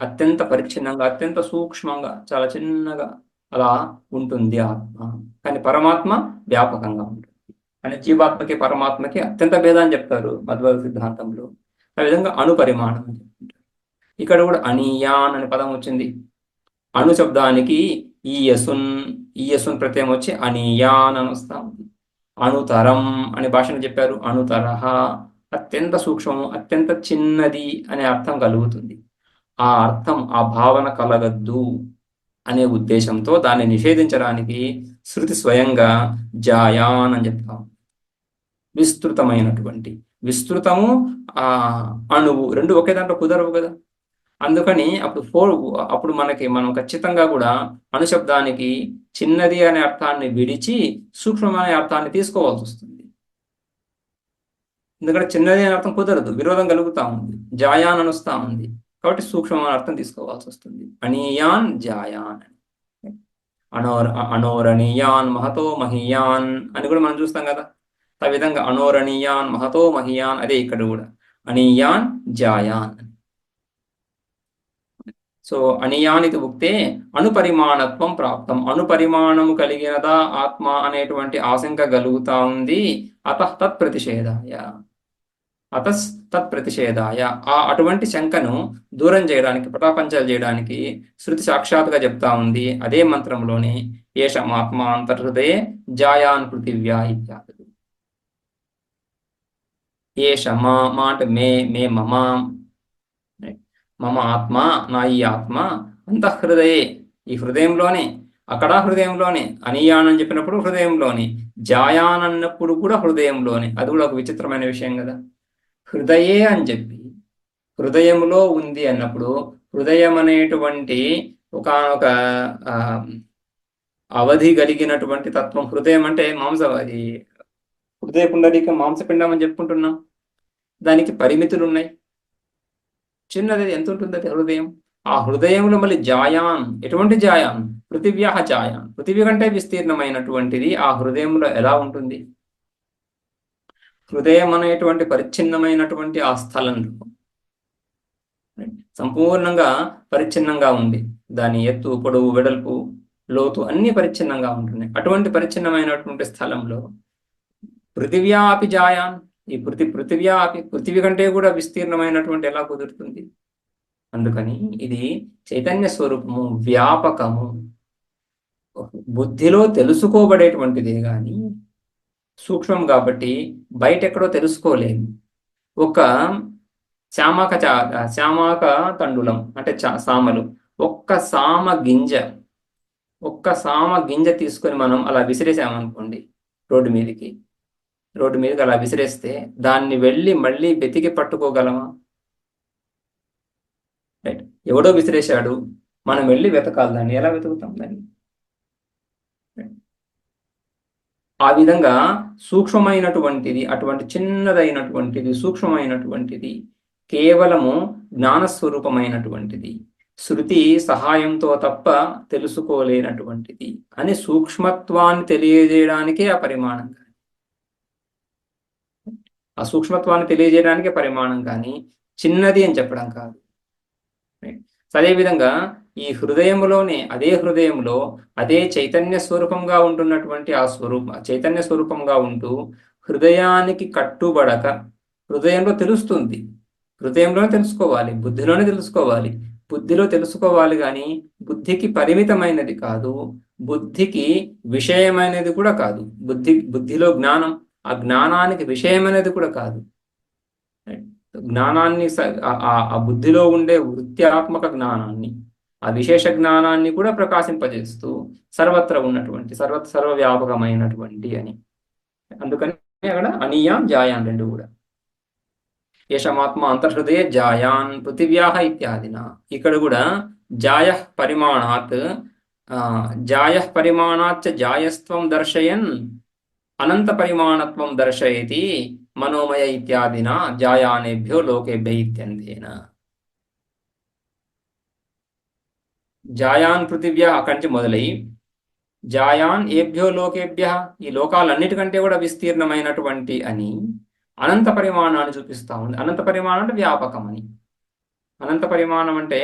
అత్యంత పరిచ్ఛిన్నంగా, అత్యంత సూక్ష్మంగా, చాలా చిన్నగా అలా ఉంటుంది ఆత్మ. కానీ పరమాత్మ వ్యాపకంగా ఉంటుంది. కానీ జీవాత్మకి పరమాత్మకి అత్యంత భేదాన్ని చెప్తారు మధ్వ సిద్ధాంతంలో. ఆ విధంగా అణుపరిమాణం అని చెప్తుంటారు. ఇక్కడ కూడా అణీయాన్ అనే పదం వచ్చింది. అణు శబ్దానికి ఈయసున్ ప్రత్యయం వచ్చి అణీయాన్ అని వస్తా ఉంది. అణుతరం అనే భాషను చెప్పారు. అణుతరహ అత్యంత సూక్ష్మము, అత్యంత చిన్నది అనే అర్థం కలుగుతుంది. ఆ అర్థం, ఆ భావన కలగద్దు అనే ఉద్దేశంతో దాన్ని నిషేధించడానికి శృతి స్వయంగా జాయాన్ అని చెప్తాం. విస్తృతమైనటువంటి, విస్తృతము అణువు రెండు ఒకే దాంట్లో కుదరవు కదా. అందుకని అప్పుడు మనం ఖచ్చితంగా కూడా అణుశబ్దానికి చిన్నది అనే అర్థాన్ని విడిచి సూక్ష్మమైన అర్థాన్ని తీసుకోవాల్సి వస్తుంది. ఎందుకంటే చిన్నది అనే అర్థం కుదరదు, విరోధం కలుగుతా ఉంది. జాయాన్ అనుస్తా ఉంది కాబట్టి సూక్ష్మమైన అర్థం తీసుకోవాల్సి వస్తుంది. అణీయాన్ జాయాన్, అనోరణీయాన్ మహతో మహీయాన్ అని కూడా మనం చూస్తాం కదా. ఆ విధంగా అనోరణీయాన్ మహతో మహీయాన్, అదే ఇక్కడ కూడా అణీయాన్ జాయాన్. సో అణియానికి ఉక్తే అణుపరిమాణత్వం ప్రాప్తం. అణుపరిమాణము కలిగినదా ఆత్మ అనేటువంటి ఆశంక కలుగుతా ఉంది. తత్ప్రతిషేధాయ అటువంటి శంకను దూరం చేయడానికి, పటాపంచలు చేయడానికి శృతి సాక్షాత్గా చెప్తా ఉంది అదే మంత్రంలోనే ఏషం ఆత్మ అంతర్హృదయే జాయాన్ పృథివ్యా ఇత్యాదులు. ఏష మా అంటే మే మమ ఆత్మ, నా ఈ ఆత్మ అంతఃహృదయే ఈ హృదయంలోనే, అక్కడ హృదయంలోనే, అనియాన్ అని చెప్పినప్పుడు హృదయంలోనే, జాయాన్ అన్నప్పుడు కూడా హృదయంలోనే. అది కూడా ఒక విచిత్రమైన విషయం కదా. హృదయే అని చెప్పి హృదయంలో ఉంది అన్నప్పుడు హృదయం అనేటువంటి ఒక అవధి కలిగినటువంటి తత్వం. హృదయం అంటే అది హృదయ పుండరీక మాంసపిండం అని చెప్పుకుంటున్నాం. దానికి పరిమితులు ఉన్నాయి. చిన్నది ఎంత ఉంటుంది అది హృదయం. ఆ హృదయంలో మళ్ళీ జాయాన్, ఎటువంటి జాయాన్? పృథివ్యాహ జాయాన్, పృథివీ కంటే విస్తీర్ణమైనటువంటిది ఆ హృదయంలో ఎలా ఉంటుంది? హృదయం అనేటువంటి పరిచ్ఛిన్నమైనటువంటి ఆ స్థలంలో సంపూర్ణంగా పరిచ్ఛిన్నంగా ఉంది. దాని ఎత్తు, పొడవు, వెడల్పు, లోతు అన్ని పరిచ్ఛిన్నంగా ఉంటున్నాయి. అటువంటి పరిచ్ఛిన్నమైనటువంటి స్థలంలో పృథివ్యాపి జాయాన్, ఈ పృథివ్యాపి, పృథివీ కంటే కూడా విస్తీర్ణమైనటువంటి ఎలా కుదురుతుంది? అందుకని ఇది చైతన్య స్వరూపము, వ్యాపకము, బుద్ధిలో తెలుసుకోబడేటువంటిదే కానీ సూక్ష్మం కాబట్టి బయట ఎక్కడో తెలుసుకోలేము. ఒక శ్యామాక తండులం అంటే సామలు, ఒక్క సామ గింజ తీసుకొని మనం అలా విసిరేసామనుకోండి రోడ్డు మీదకి అలా విసిరేస్తే దాన్ని వెళ్ళి మళ్ళీ వెతికి పట్టుకోగలమా? రైట్, ఎవడో విసిరేశాడు, మనం వెళ్ళి వెతకాలి. దాన్ని ఎలా వెతుకుతాం? దాన్ని ఆ విధంగా సూక్ష్మమైనటువంటిది, అటువంటి చిన్నదైనటువంటిది, సూక్ష్మమైనటువంటిది, కేవలము జ్ఞానస్వరూపమైనటువంటిది, శృతి సహాయంతో తప్ప తెలుసుకోలేనటువంటిది అని సూక్ష్మత్వాన్ని తెలియజేయడానికే ఆ పరిమాణం. ఆ సూక్ష్మత్వాన్ని తెలియజేయడానికే పరిమాణం, కానీ చిన్నది అని చెప్పడం కాదు. అదేవిధంగా ఈ హృదయంలోనే, అదే హృదయంలో అదే చైతన్య స్వరూపంగా ఉంటున్నటువంటి ఆ చైతన్య స్వరూపంగా ఉంటూ హృదయానికి కట్టుబడక, హృదయంలో తెలుస్తుంది, హృదయంలోనే తెలుసుకోవాలి, బుద్ధిలోనే తెలుసుకోవాలి, బుద్ధిలో తెలుసుకోవాలి కానీ బుద్ధికి పరిమితమైనది కాదు, బుద్ధికి విషయమైనది కూడా కాదు. బుద్ధిలో జ్ఞానం, ఆ జ్ఞానానికి విషయమైనది కూడా కాదు. జ్ఞానాన్ని ఆ బుద్ధిలో ఉండే వృత్యాత్మక జ్ఞానాన్ని, ఆ విశేష జ్ఞానాన్ని కూడా ప్రకాశింపజేస్తూ సర్వత్ర ఉన్నటువంటి సర్వవ్యాపకమైనటువంటి అని. అందుకని అక్కడ అనీయాన్ జాయాన్ రెండు కూడా. యశమాత్మ అంతర్హృదయ జాయాన్ పృథివ్యాహ ఇత్యాదిన. ఇక్కడ కూడా జాయ పరిమాణాత్ జాయ పరిమాణాచ్చ జాయస్త్వం దర్శయన్ అనంత పరిమాణత్వం దర్శయతి మనోమయ ఇత్యాదిన జాయానేభ్యో లోకేభ్య ఇత్యంతేన. జాయాన్ పృథివ్య అక్కడి నుంచి మొదలై జాయాన్ ఏభ్యో లోకేభ్య, ఈ లోకాలన్నిటికంటే కూడా విస్తీర్ణమైనటువంటి అని అనంత పరిమాణాన్ని చూపిస్తా ఉంది. అనంత పరిమాణం అంటే వ్యాపకం అని. అనంత పరిమాణం అంటే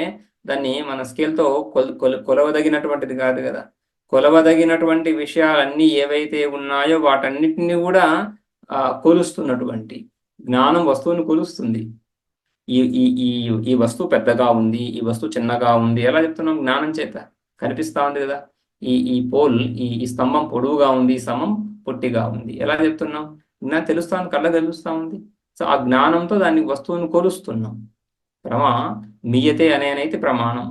దాన్ని మన స్కేల్తో కొలవదగినటువంటిది కాదు కదా. కొలవదగినటువంటి విషయాలన్నీ ఏవైతే ఉన్నాయో వాటన్నిటిని కూడా కొలుస్తున్నటువంటి జ్ఞానం వస్తువుని కొలుస్తుంది. ఈ ఈ ఈ ఈ వస్తువు పెద్దగా ఉంది, ఈ వస్తువు చిన్నగా ఉంది, ఎలా చెప్తున్నాం? జ్ఞానం చేత కనిపిస్తా ఉంది కదా. ఈ పోల్, ఈ స్తంభం పొడవుగా ఉంది, ఈ స్తంభం పొట్టిగా ఉంది, ఎలా చెప్తున్నాం? జ్ఞానం తెలుస్తా ఉంది, కళ్ళ తెలుస్తా ఉంది. సో ఆ జ్ఞానంతో దాన్ని వస్తువుని కొలుస్తున్నాం. మీయతే అనేనైతే ప్రమాణం,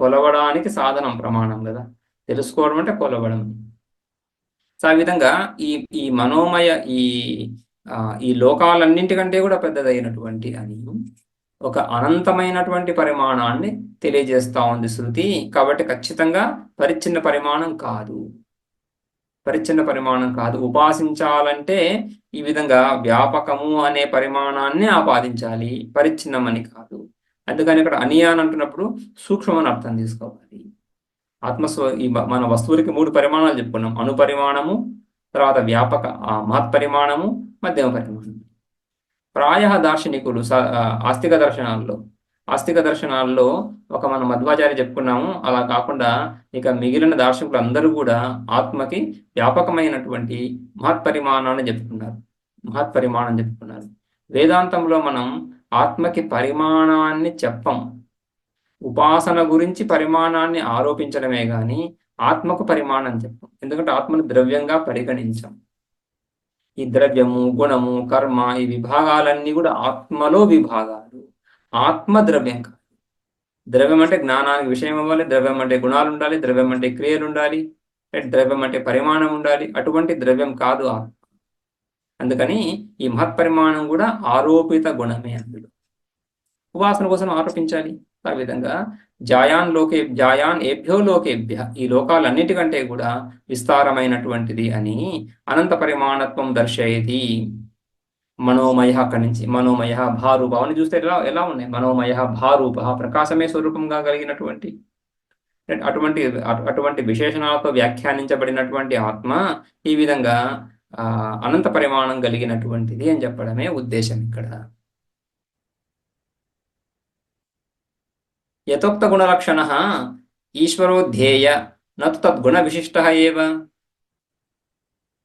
కొలవడానికి సాధనం ప్రమాణం కదా. తెలుసుకోవడం అంటే కొలవడం. సో ఆ విధంగా ఈ ఈ మనోమయ ఈ లోకాలన్నింటికంటే కూడా పెద్దదైనటువంటి అని ఒక అనంతమైనటువంటి పరిమాణాన్ని తెలియజేస్తా ఉంది శృతి. కాబట్టి ఖచ్చితంగా పరిచ్ఛిన్న పరిమాణం కాదు, పరిచ్ఛిన్న పరిమాణం కాదు. ఉపాసించాలంటే ఈ విధంగా వ్యాపకము అనే పరిమాణాన్ని ఆపాదించాలి, పరిచ్ఛిన్నమని కాదు. అందుకని ఇక్కడ అనియాన్ అంటున్నప్పుడు సూక్ష్మమని అర్థం తీసుకోవాలి. మన వస్తువులకి 3 పరిమాణాలు చెప్పుకున్నాం: అణుపరిమాణము, తర్వాత వ్యాపక మహత్పరిమాణము, మధ్యమ పరిమాణం. ప్రాయ దార్శనికులు ఆస్తిక దర్శనాల్లో ఒక మన మధ్వాచార్య చెప్పుకున్నాము. అలా కాకుండా ఇక మిగిలిన దార్శనికులు అందరూ కూడా ఆత్మకి వ్యాపకమైనటువంటి మహత్పరిమాణాన్ని చెప్పుకున్నారు. వేదాంతంలో మనం ఆత్మకి పరిమాణాన్ని చెప్పం. ఉపాసన గురించి పరిమాణాన్ని ఆరోపించడమే గాని ఆత్మకు పరిమాణం చెప్పం. ఎందుకంటే ఆత్మను ద్రవ్యంగా పరిగణించం. ఈ ద్రవ్యము, గుణము, కర్మ, ఈ విభాగాలన్నీ కూడా ఆత్మలో విభాగాలు. ఆత్మ ద్రవ్యం కాదు. ద్రవ్యం అంటే జ్ఞానానికి విషయం అవ్వాలి, ద్రవ్యం అంటే గుణాలు ఉండాలి, ద్రవ్యం అంటే క్రియలు ఉండాలి, ద్రవ్యం అంటే పరిమాణం ఉండాలి. అటువంటి ద్రవ్యం కాదు ఆత్మ. అందుకని ఈ మహత్పరిమాణం కూడా ఆరోపిత గుణమే. అందులో ఉపాసన కోసం ఆరోపించాలి. ఆ విధంగా జాయాన్ ఏభ్యో లోకేభ్య, ఈ లోకాలన్నిటికంటే కూడా విస్తారమైనటువంటిది అని అనంత పరిమాణత్వం దర్శయతి. మనోమయ, అక్కడి నుంచి మనోమయ భారూప అని చూస్తే ఎలా ఉన్నాయి? మనోమయ భారూప, ప్రకాశమే స్వరూపంగా కలిగినటువంటి అటువంటి విశేషణాలతో వ్యాఖ్యానించబడినటువంటి ఆత్మ ఈ విధంగా అనంత పరిమాణం కలిగినటువంటిది అని చెప్పడమే ఉద్దేశం ఇక్కడ. యథోక్త గుణలక్షణ ఈశ్వరో ధ్యేయ నతు తద్గుణ విశిష్ట ఏవ.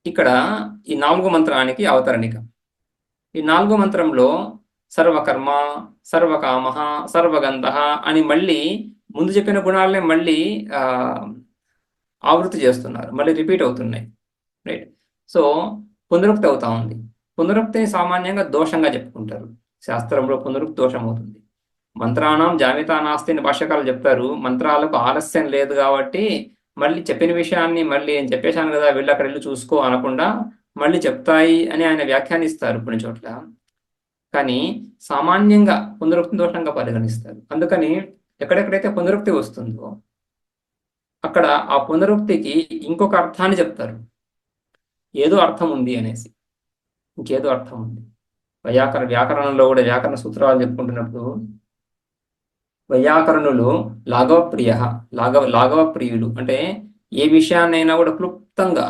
ఇక్కడ ఈ 4 మంత్రానికి అవతరణిక. ఈ 4 మంత్రంలో సర్వకర్మ, సర్వకామ, సర్వగంధ అని మళ్ళీ ముందు చెప్పిన గుణాలనే మళ్ళీ ఆవృత్తి చేస్తున్నారు, మళ్ళీ రిపీట్ అవుతున్నాయి. రైట్. సో పునరుక్తి అవుతా ఉంది. పునరుక్తిని సామాన్యంగా దోషంగా చెప్పుకుంటారు. శాస్త్రంలో పునరుక్తి దోషం అవుతుంది. మంత్రానం జామితా నాస్తి అని భాష్యకారులు చెప్తారు. మంత్రాలకు ఆలస్యం లేదు కాబట్టి మళ్ళీ చెప్పిన విషయాన్ని మళ్ళీ నేను చెప్పేశాను కదా, వెళ్ళి అక్కడ వెళ్ళి చూసుకో అనకుండా మళ్ళీ చెప్తాయి అని ఆయన వ్యాఖ్యానిస్తారు కొన్ని చోట్ల. కానీ సామాన్యంగా పునరుక్తి దోషంగా పరిగణిస్తారు. అందుకని ఎక్కడెక్కడైతే పునరుక్తి వస్తుందో అక్కడ ఆ పునరుక్తికి ఇంకొక అర్థాన్ని చెప్తారు. ఏదో అర్థం ఉంది అనేసి, ఇంకేదో అర్థం ఉంది. వ్యాకరణంలో కూడా వ్యాకరణ సూత్రాలు చెప్పుకుంటున్నప్పుడు వైయాకరణులు లాఘవ ప్రియులు అంటే ఏ విషయాన్నైనా కూడా క్లుప్తంగా,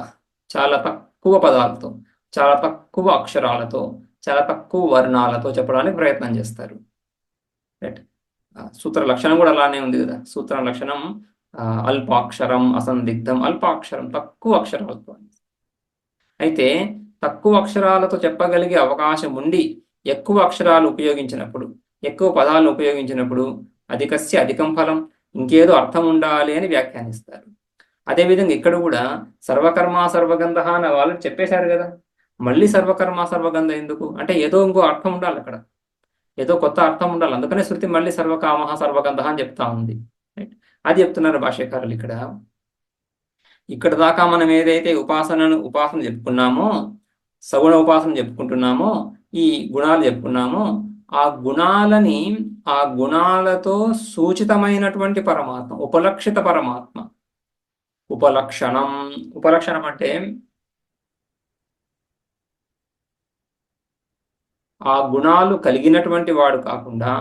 చాలా తక్కువ పదాలతో, చాలా తక్కువ అక్షరాలతో, చాలా తక్కువ వర్ణాలతో చెప్పడానికి ప్రయత్నం చేస్తారు. రైట్. సూత్ర లక్షణం కూడా అలానే ఉంది కదా. సూత్ర లక్షణం అల్పాక్షరం, అసందిగ్ధం. అల్పాక్షరం, తక్కువ అక్షరాలతో. అయితే తక్కువ అక్షరాలతో చెప్పగలిగే అవకాశం ఉండి ఎక్కువ అక్షరాలు ఉపయోగించినప్పుడు, ఎక్కువ పదాలను ఉపయోగించినప్పుడు అధికస్య అధికం ఫలం, ఇంకేదో అర్థం ఉండాలి అని వ్యాఖ్యానిస్తారు. అదేవిధంగా ఇక్కడ కూడా సర్వకర్మ సర్వగంధ అని వాళ్ళు చెప్పేశారు కదా, మళ్ళీ సర్వకర్మ సర్వగంధ ఎందుకు అంటే ఏదో ఇంకో అర్థం ఉండాలి అక్కడ. ఏదో కొత్త అర్థం ఉండాలి. అందుకనే శృతి మళ్ళీ సర్వకామ సర్వగంధ అని చెప్తా ఉంది. రైట్, అది చెప్తున్నారు భాష్యకారులు ఇక్కడ. ఇక్కడ దాకా మనం ఏదైతే ఉపాసన చెప్పుకున్నామో, సగుణ ఉపాసన చెప్పుకుంటున్నామో, ఈ గుణాలు చెప్పుకున్నామో, ఆ గుణాలతో సూచితమైనటువంటి పరమాత్మ, ఉపలక్షిత పరమాత్మ. ఉపలక్షణం అంటే ఆ గుణాలు కలిగినటువంటి వాడు కాకుండా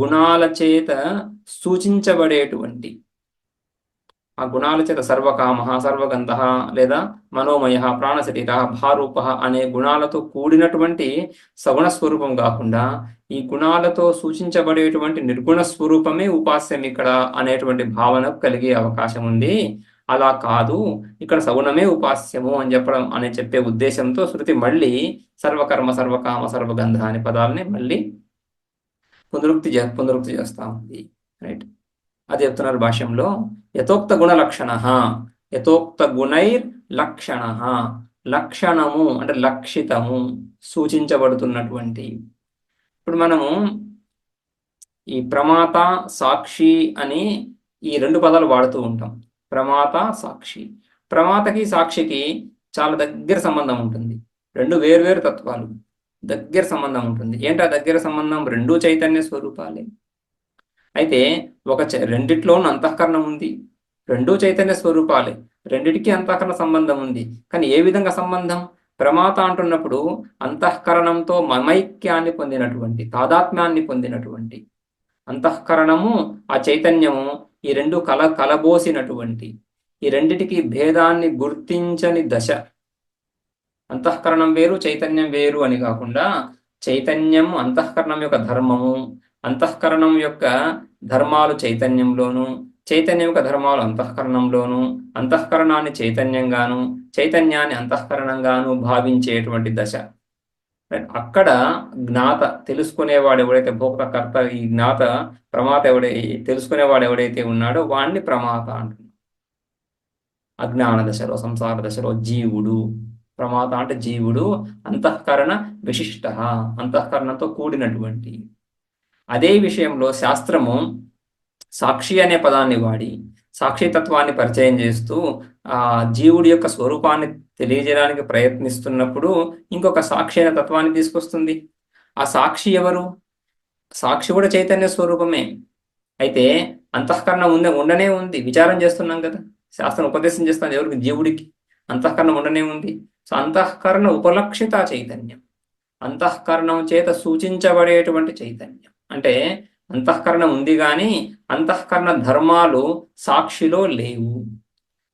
గుణాల చేత సూచించబడేటువంటి, ఆ గుణాల చేత సర్వకామ సర్వగంధ లేదా మనోమయ ప్రాణశరీర భారూప అనే గుణాలతో కూడినటువంటి సగుణ స్వరూపం కాకుండా ఈ గుణాలతో సూచించబడేటువంటి నిర్గుణ స్వరూపమే ఉపాస్యం ఇక్కడ అనేటువంటి భావన కలిగే అవకాశం ఉంది. అలా కాదు, ఇక్కడ సగుణమే ఉపాస్యము అని చెప్పే ఉద్దేశంతో శృతి మళ్ళీ సర్వకర్మ సర్వకామ సర్వగంధ అనే పదాలని మళ్ళీ పునరుక్తి చేస్తా ఉంది. రైట్, అది చెప్తున్నారు భాష్యంలో. యథోక్త గుణ లక్షణ, యథోక్త గుణైర్ లక్షణ, లక్షణము అంటే లక్షితము, సూచించబడుతున్నటువంటి. ఇప్పుడు మనము ఈ ప్రమాత సాక్షి అని ఈ రెండు పదాలు వాడుతూ ఉంటాం. ప్రమాత సాక్షి. ప్రమాతకి సాక్షికి చాలా దగ్గర సంబంధం ఉంటుంది. రెండు వేర్వేరు తత్వాలు, దగ్గర సంబంధం ఉంటుంది. ఏంటి ఆ దగ్గర సంబంధం? రెండూ చైతన్య స్వరూపాలే. అయితే రెండిట్లోనూ అంతఃకరణం ఉంది, రెండూ చైతన్య స్వరూపాలే, రెండిటికి అంతఃకరణ సంబంధం ఉంది. కానీ ఏ విధంగా సంబంధం? ప్రమాత అంటున్నప్పుడు అంతఃకరణంతో మమైక్యాన్ని పొందినటువంటి, తాదాత్మ్యాన్ని పొందినటువంటి అంతఃకరణము, ఆ చైతన్యము, ఈ రెండు కలబోసినటువంటి, ఈ రెండిటికి భేదాన్ని గుర్తించని దశ. అంతఃకరణం వేరు చైతన్యం వేరు అని కాకుండా, చైతన్యం అంతఃకరణం యొక్క ధర్మము, అంతఃకరణం యొక్క ధర్మాలు చైతన్యంలోను, చైతన్యం యొక్క ధర్మాలు అంతఃకరణంలోను, అంతఃకరణాన్ని చైతన్యంగాను, చైతన్యాన్ని అంతఃకరణంగాను భావించేటువంటి దశ. అక్కడ జ్ఞాత, తెలుసుకునేవాడు ఎవడైతే, భోక్తకర్త, ఈ జ్ఞాత ప్రమాత తెలుసుకునేవాడు ఎవడైతే ఉన్నాడో వాణ్ణి ప్రమాత అంటున్నాడు. అజ్ఞాన దశలో, సంసార దశలో జీవుడు. ప్రమాత అంటే జీవుడు, అంతఃకరణ విశిష్ట, అంతఃకరణంతో కూడినటువంటి. అదే విషయంలో శాస్త్రము సాక్షి అనే పదాన్ని వాడి సాక్షితత్వాన్ని పరిచయం చేస్తూ ఆ జీవుడి యొక్క స్వరూపాన్ని తెలియజేయడానికి ప్రయత్నిస్తున్నప్పుడు ఇంకొక సాక్షి అనే తత్వాన్ని తీసుకొస్తుంది. ఆ సాక్షి ఎవరు? సాక్షి కూడా చైతన్య స్వరూపమే. అయితే అంతఃకరణం ఉండనే ఉంది, విచారం చేస్తున్నాం కదా, శాస్త్రం ఉపదేశం చేస్తాను ఎవరికి? జీవుడికి. అంతఃకరణం ఉండనే ఉంది. సో అంతఃకరణ ఉపలక్షిత చైతన్యం, అంతఃకరణం చేత సూచించబడేటువంటి చైతన్యం. అంటే అంతఃకరణం ఉంది కానీ అంతఃకరణ ధర్మాలు సాక్షిలో లేవు,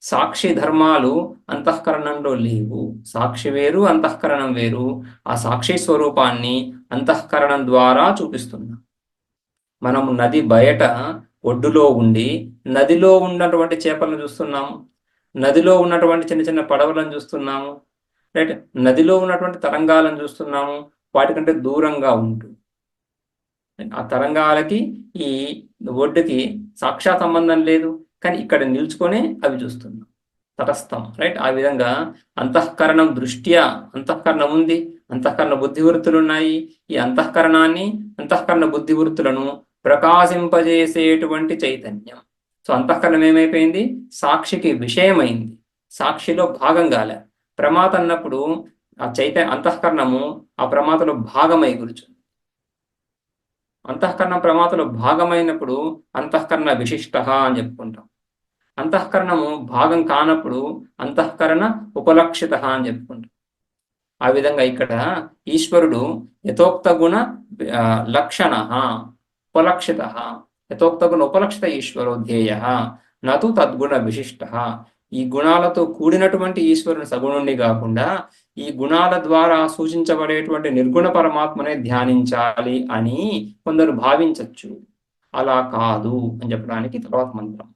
సాక్షి ధర్మాలు అంతఃకరణంలో లేవు. సాక్షి వేరు, అంతఃకరణం వేరు. ఆ సాక్షి స్వరూపాన్ని అంతఃకరణం ద్వారా చూపిస్తున్నాం. మనము నది బయట ఒడ్డులో ఉండి నదిలో ఉన్నటువంటి చేపలను చూస్తున్నాము, నదిలో ఉన్నటువంటి చిన్న చిన్న పడవలను చూస్తున్నాము, రైట్, నదిలో ఉన్నటువంటి తరంగాలను చూస్తున్నాము, వాటికంటే దూరంగా ఉంటూ. ఆ తరంగాలకి ఈ ఒడ్డుకి సాక్షాత్ సంబంధం లేదు, కానీ ఇక్కడ నిల్చుకొనే అవి చూస్తున్నాం, తటస్థం. రైట్, ఆ విధంగా అంతఃకరణం దృష్ట్యా అంతఃకరణం ఉంది, అంతఃకరణ బుద్ధివృత్తులు ఉన్నాయి. ఈ అంతఃకరణాన్ని, అంతఃకరణ బుద్ధివృత్తులను ప్రకాశింపజేసేటువంటి చైతన్యం. సో అంతఃకరణం ఏమైపోయింది? సాక్షికి విషయమైంది, సాక్షిలో భాగం కాలే. ప్రమాత అన్నప్పుడు ఆ అంతఃకరణము ఆ ప్రమాతలో భాగమై కూర్చుంది. అంతఃకరణం ప్రమాతలో భాగమైనప్పుడు అంతఃకరణ విశిష్ట అని చెప్పుకుంటాం. అంతఃకరణము భాగం కానప్పుడు అంతఃకరణ ఉపలక్షిత అని చెప్పుకుంటాం. ఆ విధంగా ఇక్కడ ఈశ్వరుడు యథోక్త గుణ లక్షణ ఉపలక్షిత, యథోక్త గుణ ఉపలక్షిత ఈశ్వరో ధ్యేయ నతు తద్గుణ విశిష్ట. ఈ గుణాలతో కూడినటువంటి ఈశ్వరుని సగుణుణ్ణి కాకుండా ఈ గుణాల ద్వారా సూచించబడేటువంటి నిర్గుణ పరమాత్మనే ధ్యానించాలి అని కొందరు భావించవచ్చు. అలా కాదు అని చెప్పడానికి తర్వాత మంత్రం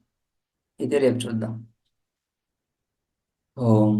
ఇదే రేపు చూద్దాం. ఓం